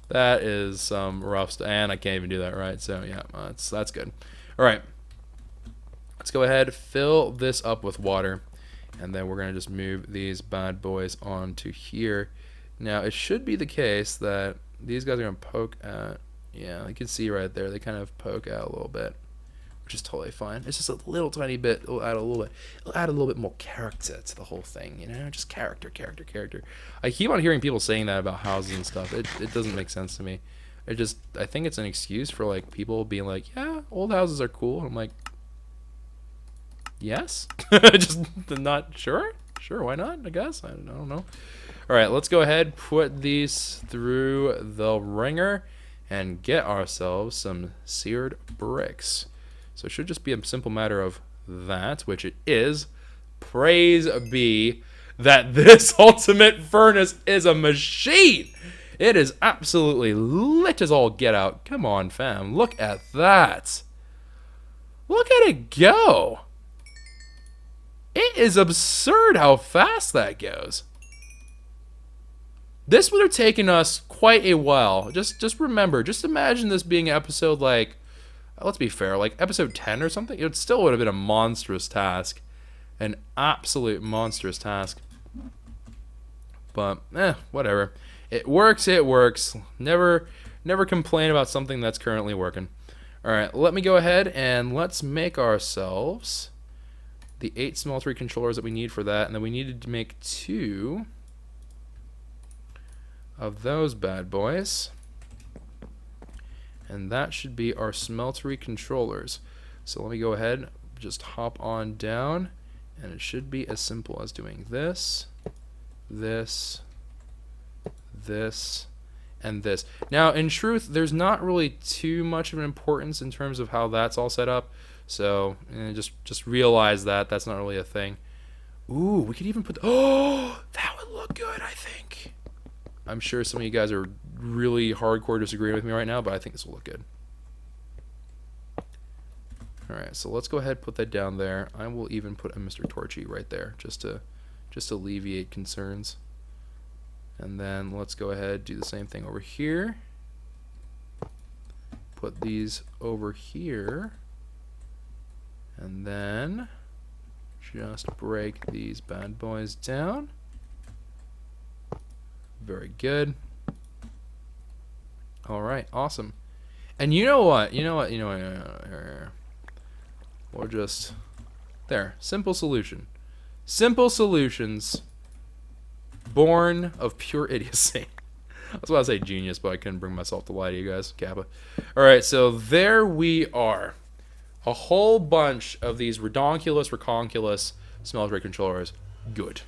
That is some rough stuff. And I can't even do that right. So, yeah, that's good. All right. Let's go ahead, fill this up with water. And then we're going to just move these bad boys onto here. Now, it should be the case that these guys are going to poke at... Yeah, you can see right there. They kind of poke out a little bit, which is totally fine. It's just a little tiny bit. It'll add a little bit more character to the whole thing, you know? Just character. I keep on hearing people saying that about houses and stuff. It doesn't make sense to me. I think it's an excuse for, like, people being like, yeah, old houses are cool. And I'm like, yes? Just not sure? Sure, why not, I guess? I don't know. All right, let's go ahead, put these through the ringer, and get ourselves some seared bricks. So it should just be a simple matter of that, which it is. Praise be that this ultimate furnace is a machine. It is absolutely lit as all get out. Come on, fam. Look at that. Look at it go. It is absurd how fast that goes. This would have taken us quite a while. Just remember, just imagine this being episode, like, let's be fair, like episode 10 or something. It still would have been a monstrous task. An absolute monstrous task. But, whatever. It works, it works. Never complain about something that's currently working. Alright, let me go ahead and let's make ourselves the 8 smeltery controllers that we need for that. And then we needed to make 2 of those bad boys, and that should be our smeltery controllers. So let me go ahead, just hop on down, and it should be as simple as doing this, this, and this. Now, in truth, there's not really too much of an importance in terms of how that's all set up, so just realize that that's not really a thing. Ooh, we could even put that would look good, I think. I'm sure some of you guys are really hardcore disagreeing with me right now, but I think this will look good. Alright, so let's go ahead and put that down there. I will even put a Mr. Torchy right there, just to alleviate concerns. And then let's go ahead, do the same thing over here. Put these over here. And then just break these bad boys down. Very good. All right, awesome. And you know what? Or just there. Simple solution. Simple solutions born of pure idiocy. I was about to say genius, but I couldn't bring myself to lie to you guys. Kappa. All right, so there we are. A whole bunch of these reconculous smeltery controllers. Good.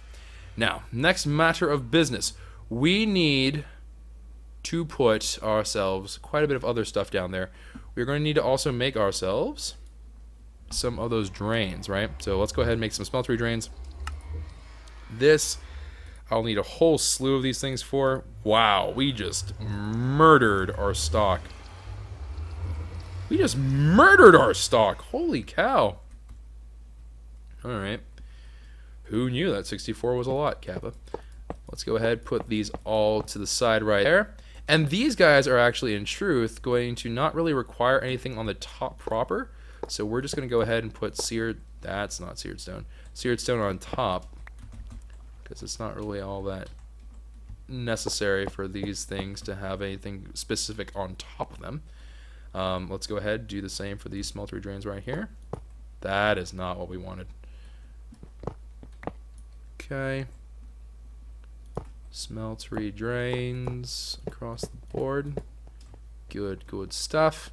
Now, next matter of business. We need to put ourselves quite a bit of other stuff down there. We're going to need to also make ourselves some of those drains, right? So let's go ahead and make some smeltery drains. This, I'll need a whole slew of these things for. Wow, we just murdered our stock. Holy cow. Alright. Who knew that 64 was a lot, Kappa? Let's go ahead, put these all to the side right there. And these guys are actually, in truth, going to not really require anything on the top proper. So we're just going to go ahead and put that's not seared stone on top. Because it's not really all that necessary for these things to have anything specific on top of them. Let's go ahead and do the same for these smeltery drains right here. That is not what we wanted. Okay. Smeltery drains across the board. Good, good stuff.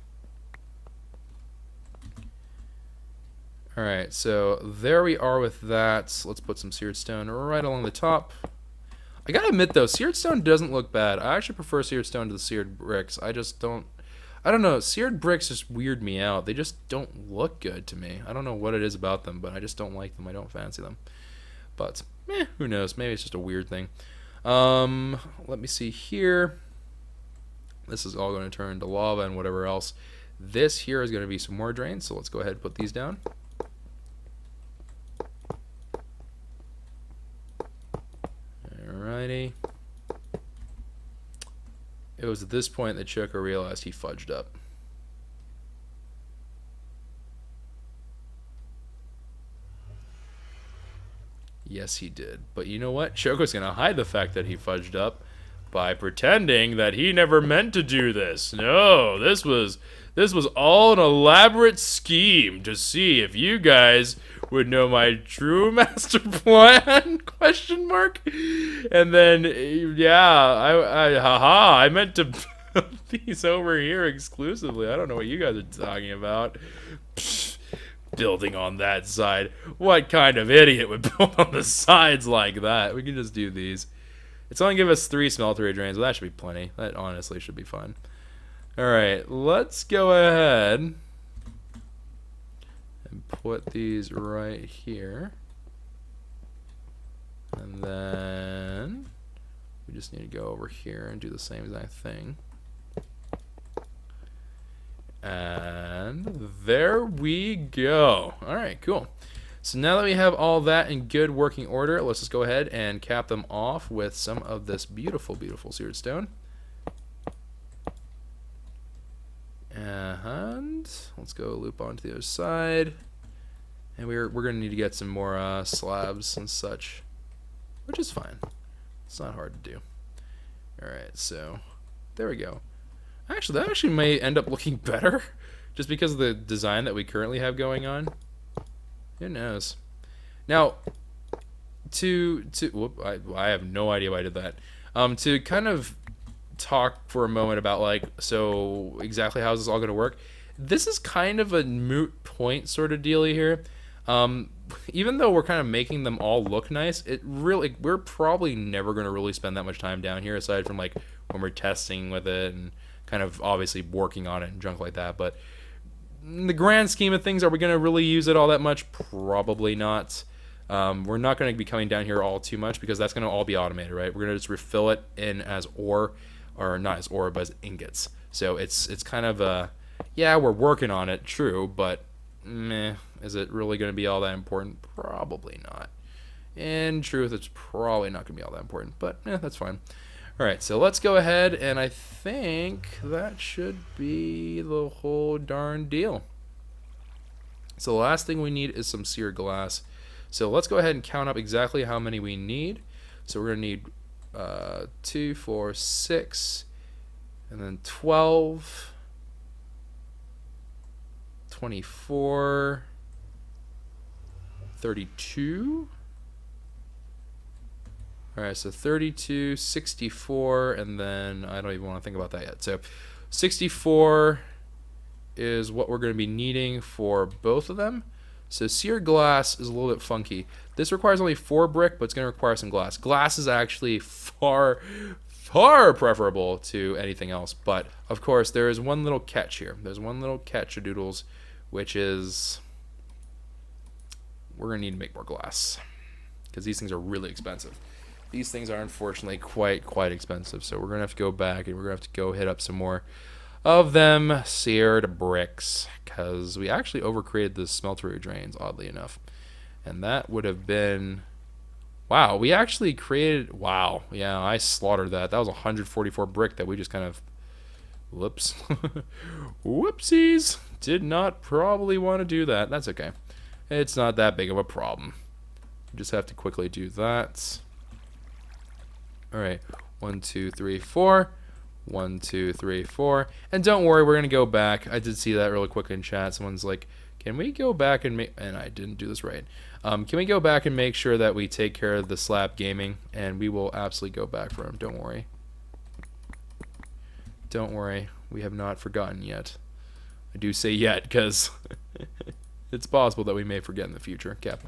Alright, so there we are with that. Let's put some seared stone right along the top. I gotta admit though, seared stone doesn't look bad. I actually prefer seared stone to the seared bricks. I don't know, seared bricks just weird me out. They just don't look good to me. I don't know what it is about them, but I just don't like them. I don't fancy them. But, who knows? Maybe it's just a weird thing. Let me see here. This is all going to turn into lava and whatever else. This here is going to be some more drains, so let's go ahead and put these down. Alrighty. It was at this point that Choco realized he fudged up. Yes, he did. But you know what? Choco's going to hide the fact that he fudged up by pretending that he never meant to do this. No, this was all an elaborate scheme to see if you guys would know my true master plan? Question mark. And then, yeah, I meant to build these over here exclusively. I don't know what you guys are talking about. Pfft. Building on that side. What kind of idiot would build on the sides like that? We can just do these. It's only give us 3 smeltery drains, but that should be plenty. That honestly should be fun. Alright, let's go ahead and put these right here. And then we just need to go over here and do the same exact thing. And there we go. Alright, cool. So now that we have all that in good working order, let's just go ahead and cap them off with some of this beautiful, beautiful seared stone. And let's go loop onto the other side. And we're going to need to get some more slabs and such, which is fine. It's not hard to do. Alright, so there we go. Actually, that actually may end up looking better just because of the design that we currently have going on. Who knows? Now, whoop, I have no idea why I did that. To kind of talk for a moment about, like, so exactly how is this all going to work? This is kind of a moot point sort of dealy here. Even though we're kind of making them all look nice, we're probably never going to really spend that much time down here aside from, like, when we're testing with it and kind of obviously working on it and junk like that. But in the grand scheme of things, are we going to really use it all that much? Probably not. We're not going to be coming down here all too much because that's going to all be automated, right? We're going to just refill it in as ore, or not as ore, but as ingots. So it's kind of a, yeah, we're working on it, true, but meh, is it really going to be all that important? Probably not. In truth, it's probably not going to be all that important, but that's fine. Alright, so let's go ahead, and I think that should be the whole darn deal. So the last thing we need is some seared glass. So let's go ahead and count up exactly how many we need. So we're going to need 2, 4, 6, and then 12, 24, 32. Alright, so 32, 64, and then I don't even want to think about that yet. So 64 is what we're going to be needing for both of them. So seared glass is a little bit funky. This requires only 4 brick, but it's going to require some glass. Glass is actually far, far preferable to anything else. But, of course, there is one little catch here. There's one little catch of doodles, which is we're going to need to make more glass because these things are really expensive. These things are unfortunately quite expensive, so we're going to have to go back and we're going to have to go hit up some more of them seared bricks because we actually overcreated the smeltery drains, oddly enough. And that would have been, wow, we actually created, wow, yeah, I slaughtered that. That was 144 brick that we just kind of, whoops, whoopsies, did not probably want to do that. That's okay. It's not that big of a problem. We just have to quickly do that. Alright, 1, 2, 3, 4. 1, 2, 3, 4. And don't worry, we're going to go back. I did see that really quick in chat. Someone's like, can we go back and make... And I didn't do this right. Can we go back and make sure that we take care of the slab gaming? And we will absolutely go back for him. Don't worry. Don't worry. We have not forgotten yet. I do say yet because it's possible that we may forget in the future. Cap.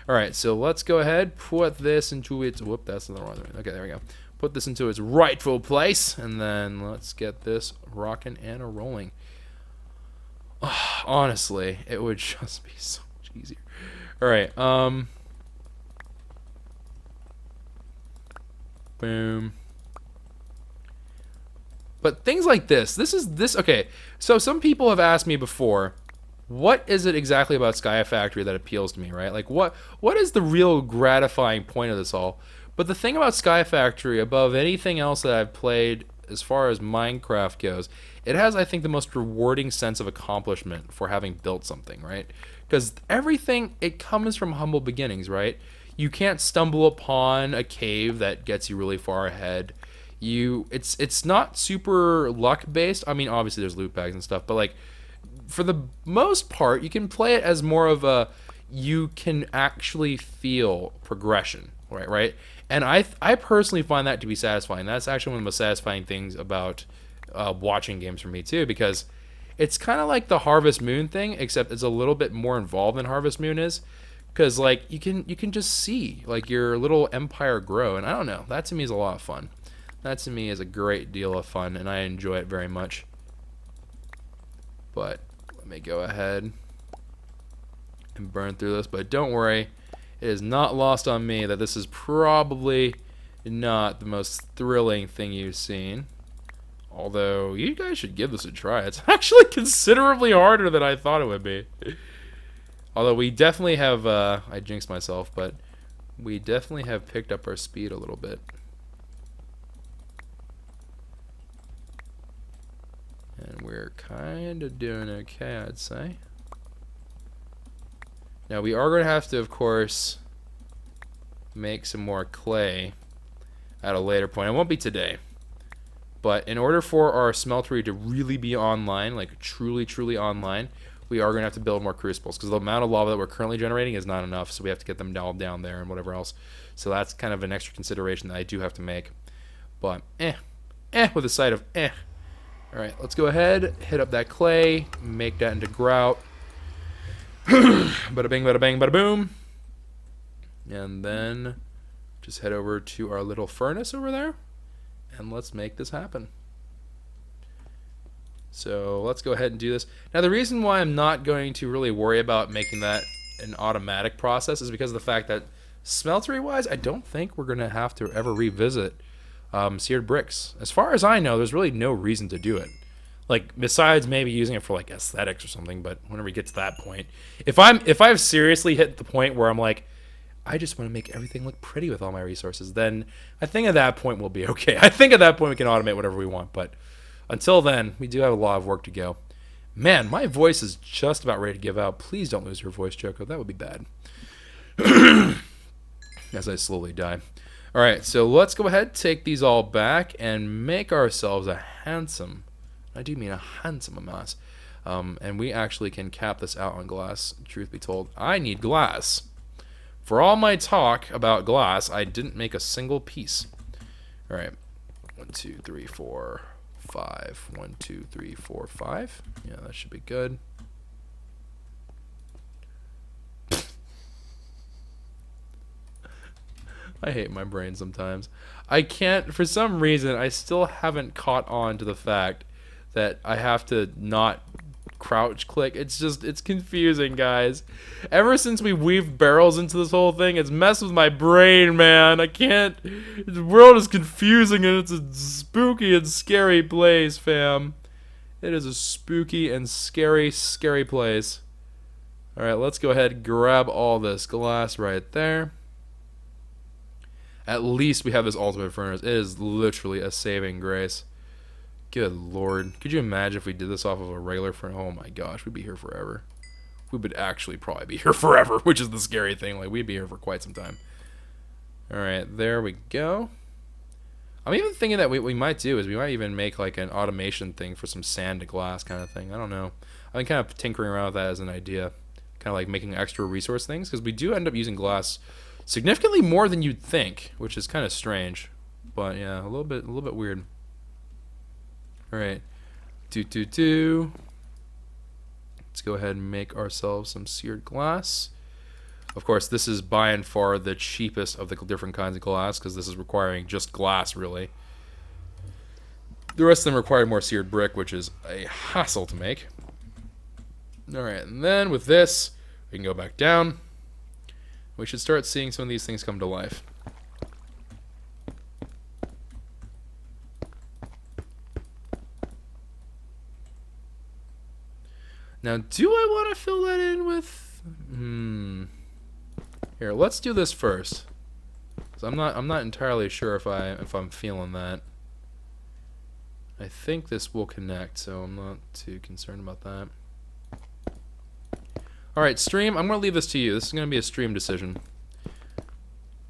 All right, so let's go ahead, put this into its... Whoop, that's the wrong one. Okay, there we go. Put this into its rightful place, and then let's get this rocking and a rolling. Oh, honestly, it would just be so much easier. All right, boom. But things like this okay. So some people have asked me before, what is it exactly about Sky Factory that appeals to me, right? Like what is the real gratifying point of this all? But the thing about Sky Factory, above anything else that I've played as far as Minecraft goes, it has, I think, the most rewarding sense of accomplishment for having built something, right? Because everything, it comes from humble beginnings, right? You can't stumble upon a cave that gets you really far ahead. It's not super luck based. I mean, obviously there's loot bags and stuff, but like for the most part, you can play it as more of a, you can actually feel progression, right? And I personally find that to be satisfying. That's actually one of the most satisfying things about watching games for me too, because it's kind of like the Harvest Moon thing, except it's a little bit more involved than Harvest Moon is, because like you can just see like your little empire grow, and I don't know, that to me is a lot of fun. That to me is a great deal of fun, and I enjoy it very much. But let me go ahead and burn through this, but don't worry, it is not lost on me that this is probably not the most thrilling thing you've seen. Although, you guys should give this a try. It's actually considerably harder than I thought it would be. Although we definitely have, I jinxed myself, but we definitely have picked up our speed a little bit. And we're kind of doing okay, I'd say. Now we are going to have to, of course, make some more clay at a later point. It won't be today. But in order for our smeltery to really be online, like truly online, we are going to have to build more crucibles, because the amount of lava that we're currently generating is not enough, so we have to get them down there and whatever else. So that's kind of an extra consideration that I do have to make. But with a side of Alright, let's go ahead, hit up that clay, make that into grout. Bada bing, bada bang, bada boom. And then just head over to our little furnace over there, and let's make this happen. So let's go ahead and do this. Now the reason why I'm not going to really worry about making that an automatic process is because of the fact that smeltery wise, I don't think we're going to have to ever revisit seared bricks. As far as I know, there's really no reason to do it. Like, besides maybe using it for like aesthetics or something, but whenever we get to that point, if I've seriously hit the point where I'm like, I just want to make everything look pretty with all my resources, then I think at that point we'll be okay. I think at that point we can automate whatever we want, but until then, we do have a lot of work to go. Man, my voice is just about ready to give out. Please don't lose your voice, Joko. That would be bad. As I slowly die. Alright, so let's go ahead, take these all back, and make ourselves a handsome, I do mean a handsome amass. And we actually can cap this out on glass, truth be told. I need glass. For all my talk about glass, I didn't make a single piece. Alright, 1, 2, 3, 4, 5. 1, 2, 3, 4, 5. Yeah, that should be good. I hate my brain sometimes. I can't, for some reason, I still haven't caught on to the fact that I have to not crouch click. It's confusing, guys. Ever since we weaved barrels into this whole thing, it's messed with my brain, man. I can't, the world is confusing and it's a spooky and scary place, fam. It is a spooky and scary place. Alright, let's go ahead and grab all this glass right there. At least we have this ultimate furnace. It is literally a saving grace. Good lord. Could you imagine if we did this off of a regular furnace? Oh my gosh, we'd be here forever. We would actually probably be here forever, which is the scary thing. Like, we'd be here for quite some time. Alright, there we go. I'm even thinking that what we might do is we might even make like an automation thing for some sand to glass kind of thing. I don't know. I've been kind of tinkering around with that as an idea. Kind of like making extra resource things, because we do end up using glass significantly more than you'd think, which is kind of strange. But yeah, a little bit weird. All right. Let's go ahead and make ourselves some seared glass. Of course, this is by and far the cheapest of the different kinds of glass, because this is requiring just glass, really. The rest of them require more seared brick, which is a hassle to make. Alright, and then with this, we can go back down. We should start seeing some of these things come to life. Now, do I want to fill that in with... Here, let's do this first. 'Cause I'm not entirely sure if I'm feeling that. I think this will connect, so I'm not too concerned about that. Alright, stream, I'm going to leave this to you. This is going to be a stream decision.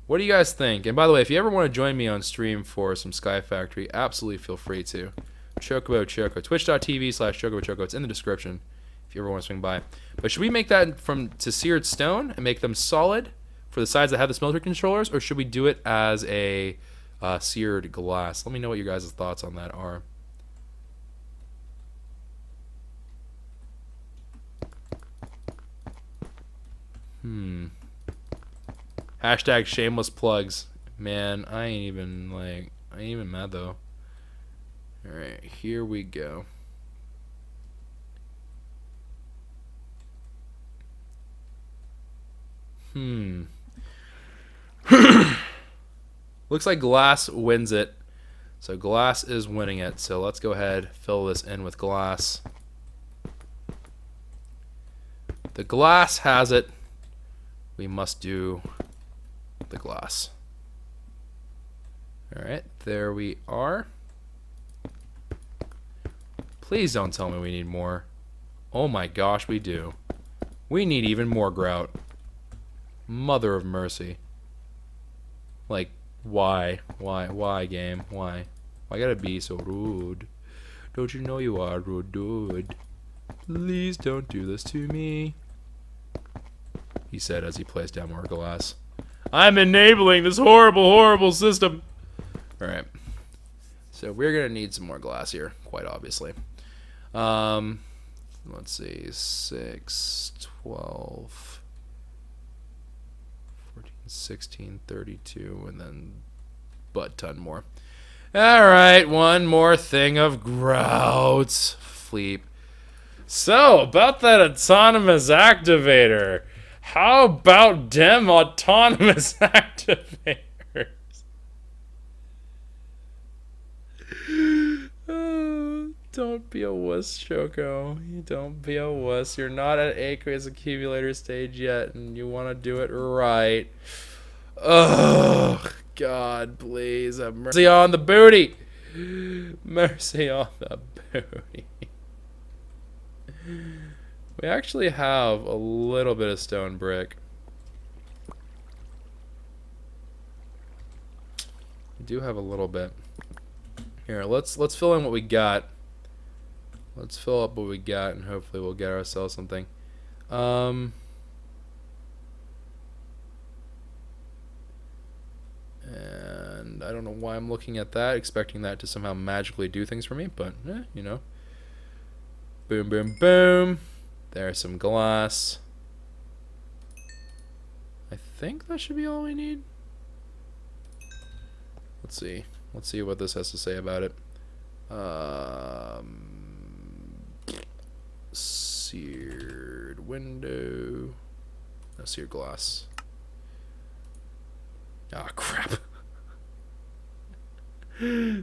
What do you guys think? And by the way, if you ever want to join me on stream for some Sky Factory, absolutely feel free to. Chocobo Choco. Twitch.tv/ChocoboChoco. It's in the description if you ever want to swing by. But should we make that to seared stone and make them solid for the sides that have the smelter controllers, or should we do it as a seared glass? Let me know what your guys' thoughts on that are. Hashtag shameless plugs. Man, I ain't even mad though. Alright, here we go. Looks like glass wins it. So glass is winning it. So let's go ahead, fill this in with glass. The glass has it. We must do the glass. Alright, there we are. Please don't tell me we need more. Oh my gosh, we do. We need even more grout. Mother of mercy. Like, why? Why, game? Why? Why gotta be so rude? Don't you know you are rude, dude? Please don't do this to me. He said as he placed down more glass. I'm enabling this horrible, horrible system. Alright. So we're going to need some more glass here, quite obviously. Let's see. 6, 12, 14, 16, 32, and then butt ton more. Alright, one more thing of grout. Fleep. So, about that autonomous activator. How about them autonomous activators? Don't be a wuss, Choco. Don't be a wuss. You're not at aqueous accumulator stage yet, and you want to do it right. Oh, God, please have mercy on the booty. Mercy on the booty. We actually have a little bit of stone brick. We do have a little bit. Here, let's fill in what we got. Let's fill up what we got, and hopefully we'll get ourselves something. And I don't know why I'm looking at that, expecting that to somehow magically do things for me, but you know. Boom, boom, boom. There's some glass. I think that should be all we need. Let's see. Let's see what this has to say about it. Seared window. No, seared glass. Ah, crap.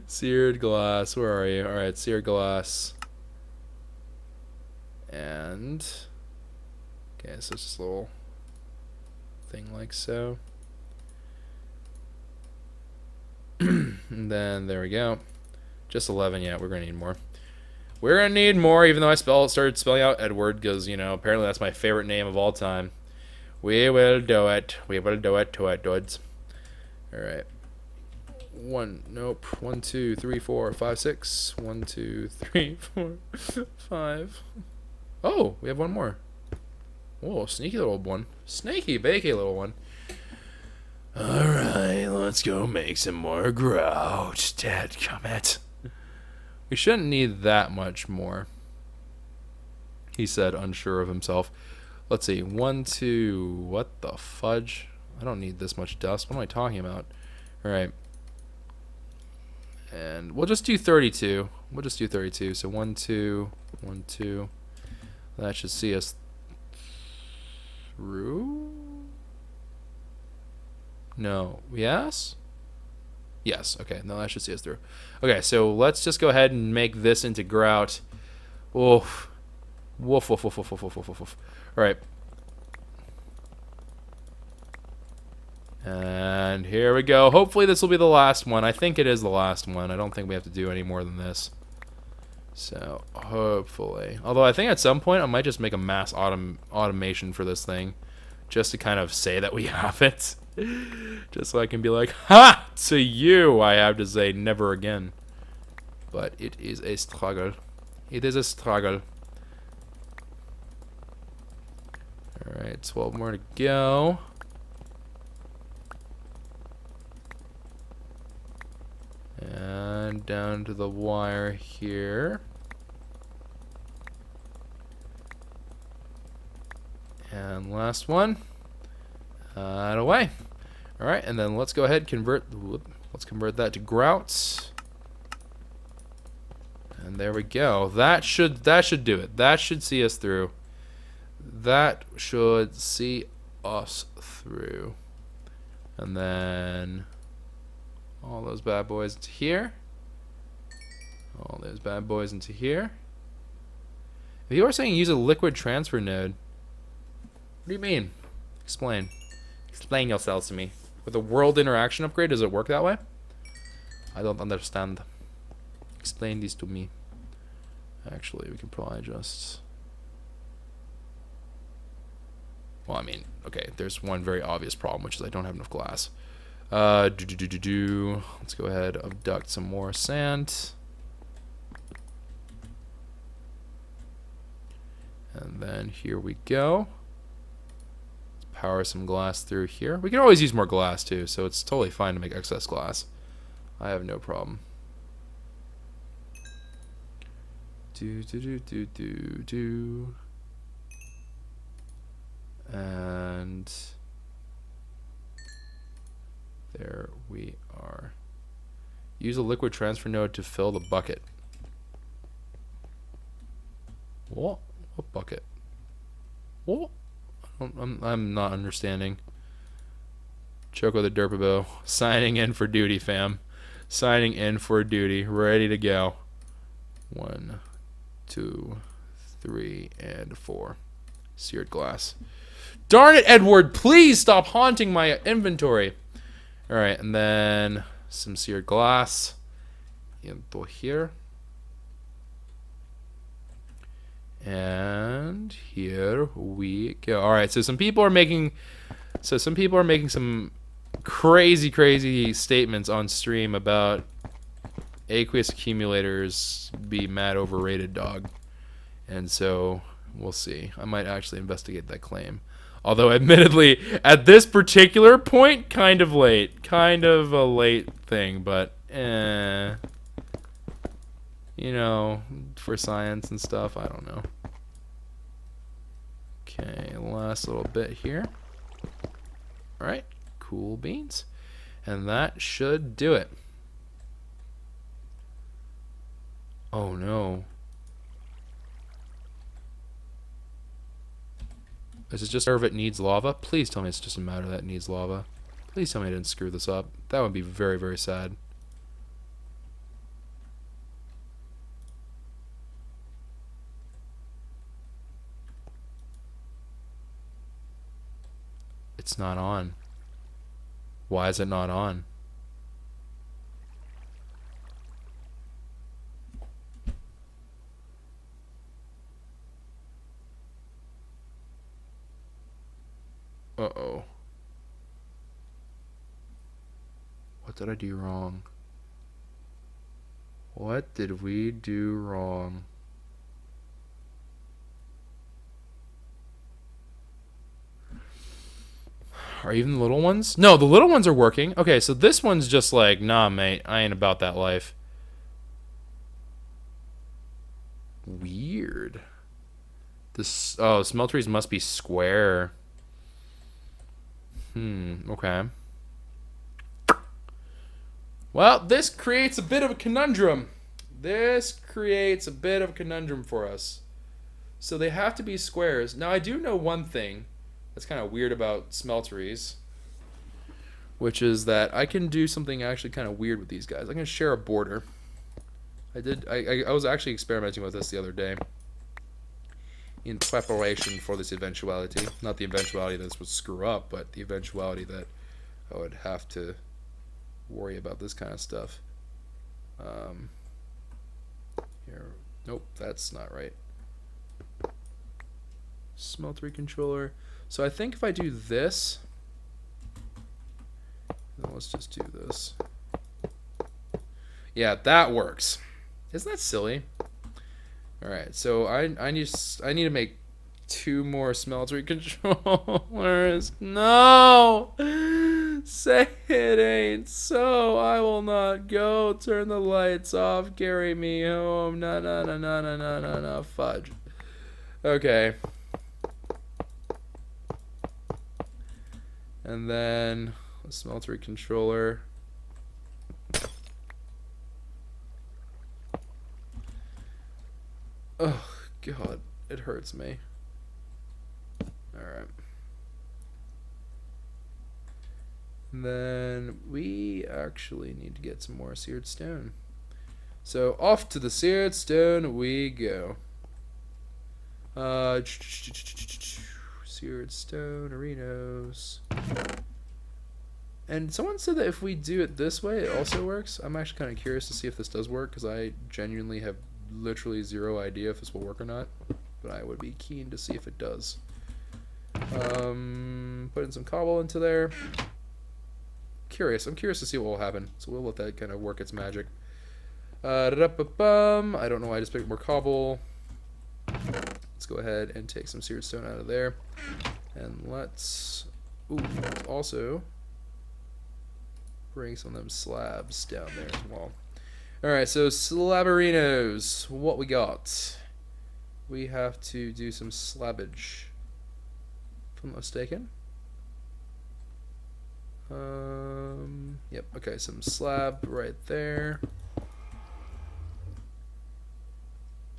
Seared glass. Where are you? Alright, seared glass. And okay, so it's just a little thing like so. And then there we go. Just 11. Yeah, we're gonna need more. We're gonna need more, even though I started spelling out Edward, because you know apparently that's my favorite name of all time. We will do it. We will do it to it, dudes. All right. one. Nope. 1, 2, 3, 4, 5, 6. 1, 2, 3, 4, 5. Oh, we have one more. Whoa, sneaky little one. Snaky, bakey little one. Alright, let's go make some more grout. Dadgummit. We shouldn't need that much more, he said, unsure of himself. Let's see. 1, 2. What the fudge? I don't need this much dust. What am I talking about? Alright. And we'll just do 32. We'll just do 32. So 1, 2, 1, 2. That should see us through? No. Yes? Yes. Okay. No, that should see us through. Okay, so let's just go ahead and make this into grout. Oof. Woof, woof, woof, woof, woof, woof, woof, woof. Alright. And here we go. Hopefully this will be the last one. I think it is the last one. I don't think we have to do any more than this. So, hopefully. Although I think at some point I might just make a mass automation for this thing. Just to kind of say that we have it. Just so I can be like, ha! To you, I have to say never again. But it is a struggle. It is a struggle. Alright, 12 more to go. And down to the wire here. And last one. And away. Alright, and then let's go ahead and let's convert that to grout. And there we go. That should do it. That should see us through. That should see us through. And then all those bad boys into here. All those bad boys into here. If you are saying use a liquid transfer node, what do you mean? Explain. Explain yourselves to me. With a world interaction upgrade, does it work that way? I don't understand. Explain these to me. Actually, we can probably just... Well, I mean, okay, there's one very obvious problem, which is I don't have enough glass. Let's go ahead, abduct some more sand. And then here we go. Let's power some glass through here. We can always use more glass too, so it's totally fine to make excess glass. I have no problem. And there we are. Use a liquid transfer node to fill the bucket. What? What bucket? What? I'm not understanding. Choco the Derpabo signing in for duty, fam. Signing in for duty. Ready to go. 1, 2, 3, and 4. Seared glass. Darn it, Edward! Please stop haunting my inventory. Alright, and then some seared glass into here. And here we go. Alright, so some people are making some crazy statements on stream about aqueous accumulators be mad overrated, dog. And so we'll see. I might actually investigate that claim. Although, admittedly, at this particular point, kind of late. Kind of a late thing, but, you know, for science and stuff, I don't know. Okay, last little bit here. Alright, cool beans. And that should do it. Oh, no. Is it just a matter of it needs lava? Please tell me it's just a matter that it needs lava. Please tell me I didn't screw this up. That would be very, very sad. It's not on. Why is it not on? Uh-oh. What did I do wrong? What did we do wrong? Are even the little ones? No, the little ones are working. Okay, so this one's just like, nah, mate, I ain't about that life. Weird. This, oh, smelteries must be square. Okay. Well, this creates a bit of a conundrum. This creates a bit of a conundrum for us. So they have to be squares. Now, I do know one thing that's kind of weird about smelteries, which is that I can do something actually kind of weird with these guys. I can share a border. I was actually experimenting with this the other day in preparation for this eventuality. Not the eventuality that this would screw up, but the eventuality that I would have to worry about this kind of stuff. Here, nope, that's not right. Smeltery controller. So I think if I do this, then let's just do this. Yeah, that works. Isn't that silly? All right, so I need to make 2 more smeltery controllers. No, say it ain't so. I will not go. Turn the lights off. Carry me home. No, no, no, no, no, no, no, no. Fudge. Okay. And then a smeltery controller. Oh, God. It hurts me. Alright. And then we actually need to get some more seared stone. So off to the seared stone we go. Seared stone, arenos. And someone said that if we do it this way, it also works. I'm actually kind of curious to see if this does work, because I genuinely have literally zero idea if this will work or not. But I would be keen to see if it does. Putting some cobble into there. I'm curious to see what will happen. So we'll let that kind of work its magic. I don't know why I just picked more cobble. Let's go ahead and take some seared stone out of there. And let's also bring some of them slabs down there as well. Alright, so slaberinos. What we got? We have to do some slabbage. If I'm not mistaken. Yep, okay, some slab right there.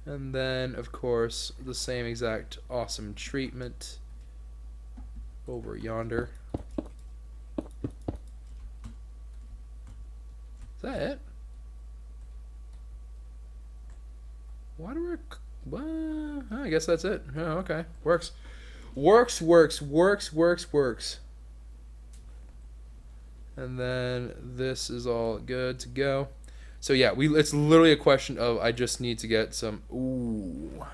And then, of course, the same exact awesome treatment over yonder. Is that it? Why do we... Well, I guess that's it. Oh, okay. Works. Works. And then this is all good to go. So yeah, it's literally a question of I just need to get some... Ooh.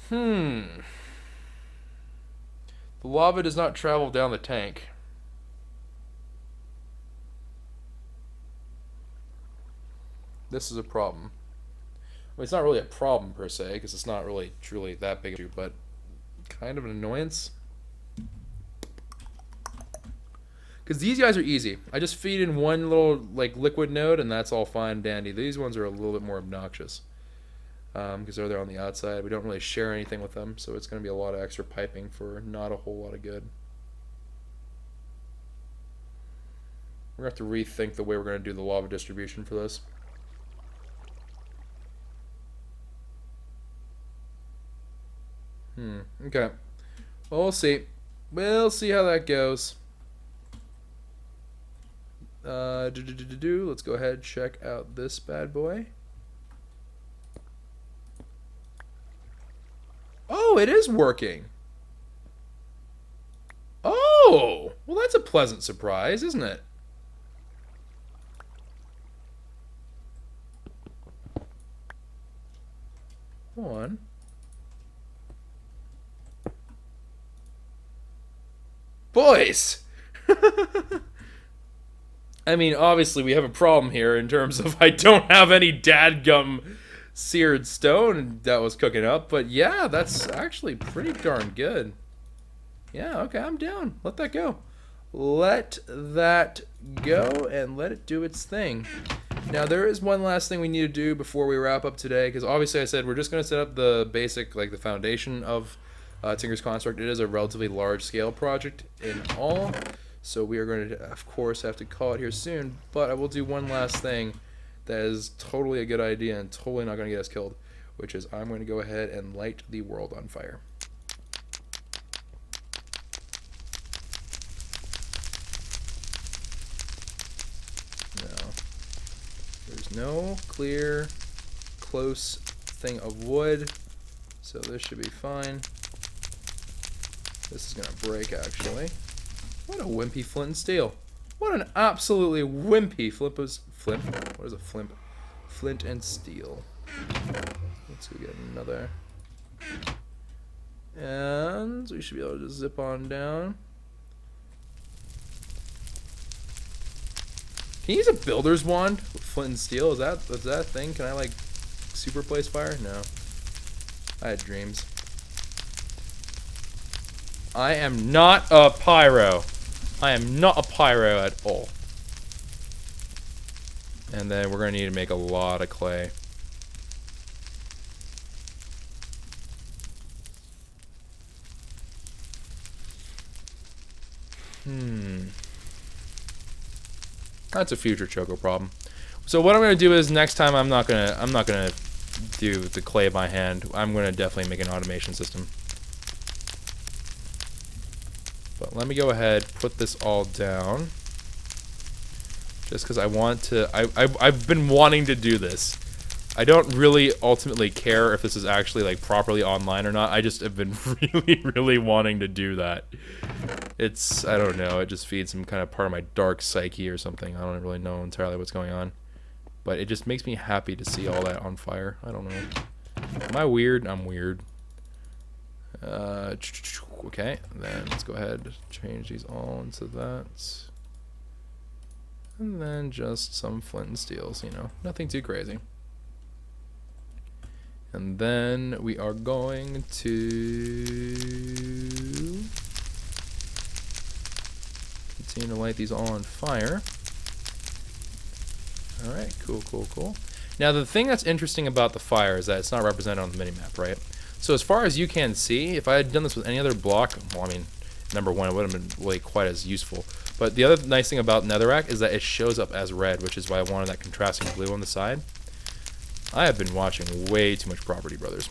The lava does not travel down the tank. This is a problem. I mean, it's not really a problem per se, because it's not really truly that big of an issue, but kind of an annoyance. Because these guys are easy. I just feed in one little like liquid node, and that's all fine and dandy. These ones are a little bit more obnoxious. Because they're there on the outside. We don't really share anything with them, so it's going to be a lot of extra piping for not a whole lot of good. We're going to have to rethink the way we're going to do the lava distribution for this. Okay. Well, we'll see. We'll see how that goes. Let's go ahead and check out this bad boy. Oh, it is working. Oh, well, that's a pleasant surprise, isn't it? Come on. Boys! I mean, obviously we have a problem here in terms of I don't have any dadgum seared stone that was cooking up, but yeah, that's actually pretty darn good. Yeah, okay, I'm down. Let that go. Let that go and let it do its thing. Now, there is one last thing we need to do before we wrap up today, because obviously I said we're just going to set up the basic, like the foundation of Tinker's Construct. It is a relatively large-scale project in all, so we are going to, of course, have to call it here soon, but I will do one last thing that is totally a good idea and totally not going to get us killed, which is I'm going to go ahead and light the world on fire. There's no clear, close thing of wood, so this should be fine. This is going to break, actually. What a wimpy flint and steel. What an absolutely wimpy flint. What is a flint? Flint and steel. Let's go get another. And we should be able to just zip on down. Can you use a builder's wand with flint and steel? Is that a thing? Can I like super place fire? No. I had dreams. I am not a pyro. I am not a pyro at all. And then we're gonna need to make a lot of clay. That's a future choco problem. So what I'm gonna do is next time I'm not gonna do the clay by hand. I'm gonna definitely make an automation system. But let me go ahead, put this all down. Just because I want to, I've been wanting to do this. I don't really ultimately care if this is actually like properly online or not. I just have been really wanting to do that. It's, I don't know, it just feeds some kind of part of my dark psyche or something. I don't really know entirely what's going on. But it just makes me happy to see all that on fire. I don't know. Am I weird? I'm weird. Okay, then let's go ahead and change these all into that. And then just some flint and steels, you know, nothing too crazy. And then we are going to continue to light these all on fire. Alright, cool. Now the thing that's interesting about the fire is that it's not represented on the minimap, right? So as far as you can see, if I had done this with any other block, well, I mean, number one, it wouldn't have been really quite as useful. But the other nice thing about netherrack is that it shows up as red, which is why I wanted that contrasting blue on the side. I have been watching way too much Property Brothers.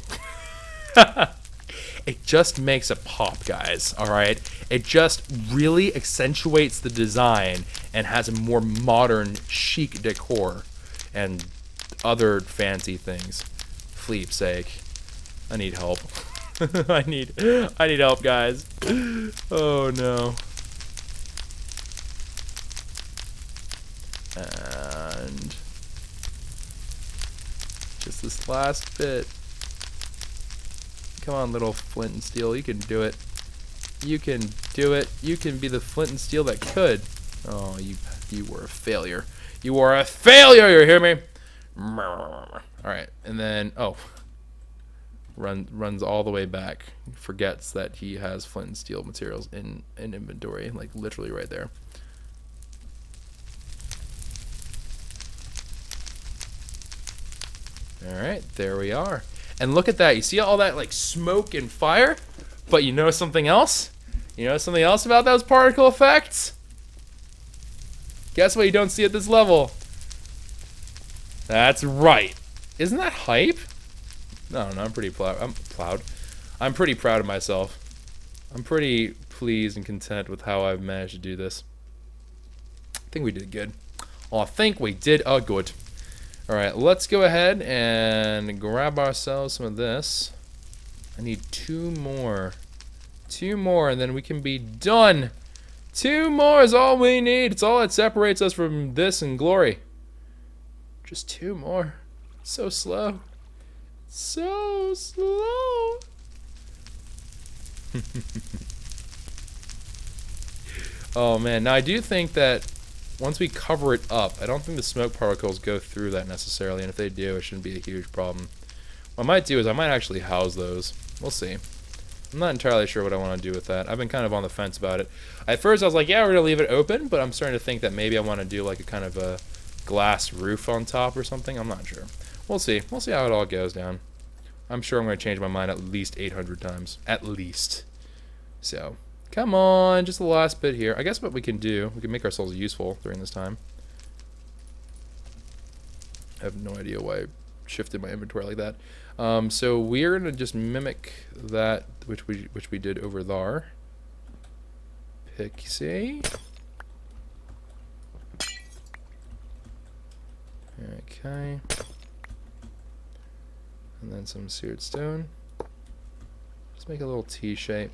It just makes a pop, guys, alright? It just really accentuates the design and has a more modern, chic decor and other fancy things. Fleep's sake. I need help. I need help, guys. Oh no. And just this last bit. Come on, little flint and steel, you can do it. You can do it. You can be the flint and steel that could. Oh, you were a failure. You are a failure, you hear me? Alright, and then runs all the way back. Forgets that he has flint and steel materials in inventory, like literally right there. Alright, there we are. And look at that. You see all that like smoke and fire? But you know something else? You know something else about those particle effects? Guess what you don't see at this level? That's right. Isn't that hype? No, I'm pretty proud. I'm pretty proud of myself. I'm pretty pleased and content with how I've managed to do this. I think we did good. Well, I think we did good. Alright, let's go ahead and grab ourselves some of this. I need 2 more. 2 more, and then we can be done. 2 more is all we need. It's all that separates us from this and glory. Just 2 more. So slow. So slow. Oh man, now I do think that once we cover it up, I don't think the smoke particles go through that necessarily, and if they do, it shouldn't be a huge problem. What I might do is I might actually house those. We'll see. I'm not entirely sure what I want to do with that. I've been kind of on the fence about it. At first I was like, yeah, we're going to leave it open, but I'm starting to think that maybe I want to do like a kind of a glass roof on top or something. I'm not sure. We'll see. We'll see how it all goes down. I'm sure I'm going to change my mind at least 800 times. At least. So, come on. Just the last bit here. I guess what we can do, we can make ourselves useful during this time. I have no idea why I shifted my inventory like that. So we're going to just mimic that which we did over there. Pixie. Okay. And then some seared stone. Just make a little T shape.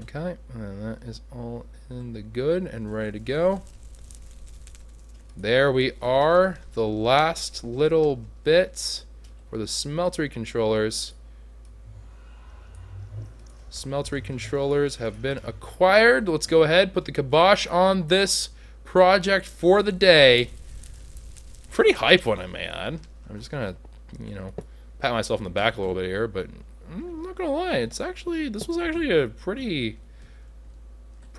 Okay, and that is all in the good and ready to go. There we are, the last little bits for the smeltery controllers. Smeltery controllers have been acquired. Let's go ahead, put the kibosh on this project for the day. Pretty hype one, I may add. I'm just gonna, you know, pat myself on the back a little bit here, but I'm not gonna lie, this was actually a pretty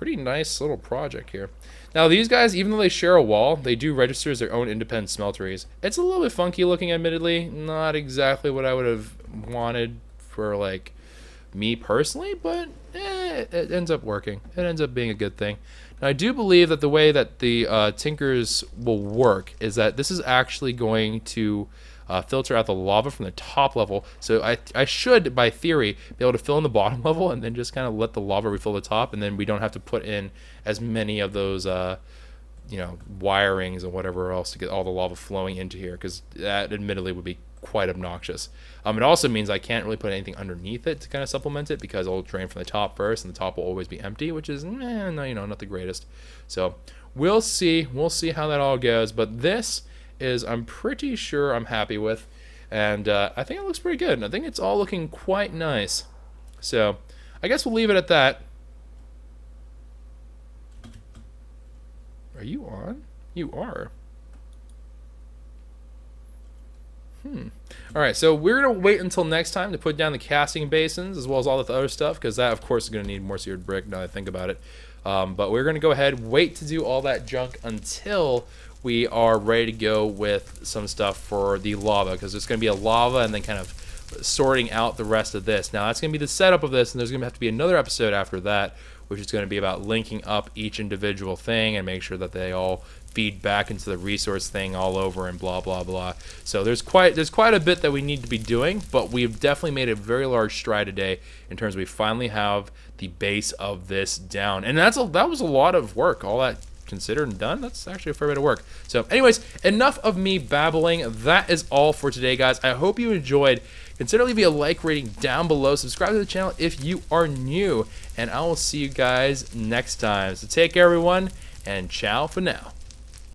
nice little project here. Now these guys, even though they share a wall, they do register as their own independent smelteries. It's a little bit funky looking, admittedly. Not exactly what I would have wanted for like me personally, but it ends up working. It ends up being a good thing. Now I do believe that the way that the tinkers will work is that this is actually going to filter out the lava from the top level. So I should, by theory, be able to fill in the bottom level and then just kind of let the lava refill the top, and then we don't have to put in as many of those, you know, wirings and whatever else to get all the lava flowing into here, because that admittedly would be quite obnoxious. It also means I can't really put anything underneath it to kind of supplement it, because it'll drain from the top first, and the top will always be empty, which is, no, you know, not the greatest. So we'll see how that all goes, but this is, I'm pretty sure I'm happy with, and I think it looks pretty good, and I think it's all looking quite nice. So I guess we'll leave it at that. Are you on? You are. Alright, so we're going to wait until next time to put down the casting basins as well as all the other stuff, because that of course is going to need more seared brick now that I think about it. But we're going to go ahead, wait to do all that junk until we are ready to go with some stuff for the lava, because there's going to be a lava and then kind of sorting out the rest of this. Now that's going to be the setup of this, and there's going to have to be another episode after that, which is going to be about linking up each individual thing and make sure that they all feed back into the resource thing all over and blah blah blah. So there's quite a bit that we need to be doing, but we've definitely made a very large stride today in terms of we finally have the base of this down, and that was a lot of work. All that considered and done, that's actually a fair bit of work. So anyways, enough of me babbling. That is all for today, guys. I hope you enjoyed. Consider leaving a like rating down below. Subscribe to the channel if you are new, and I will see you guys next time. So take care, everyone, and ciao for now.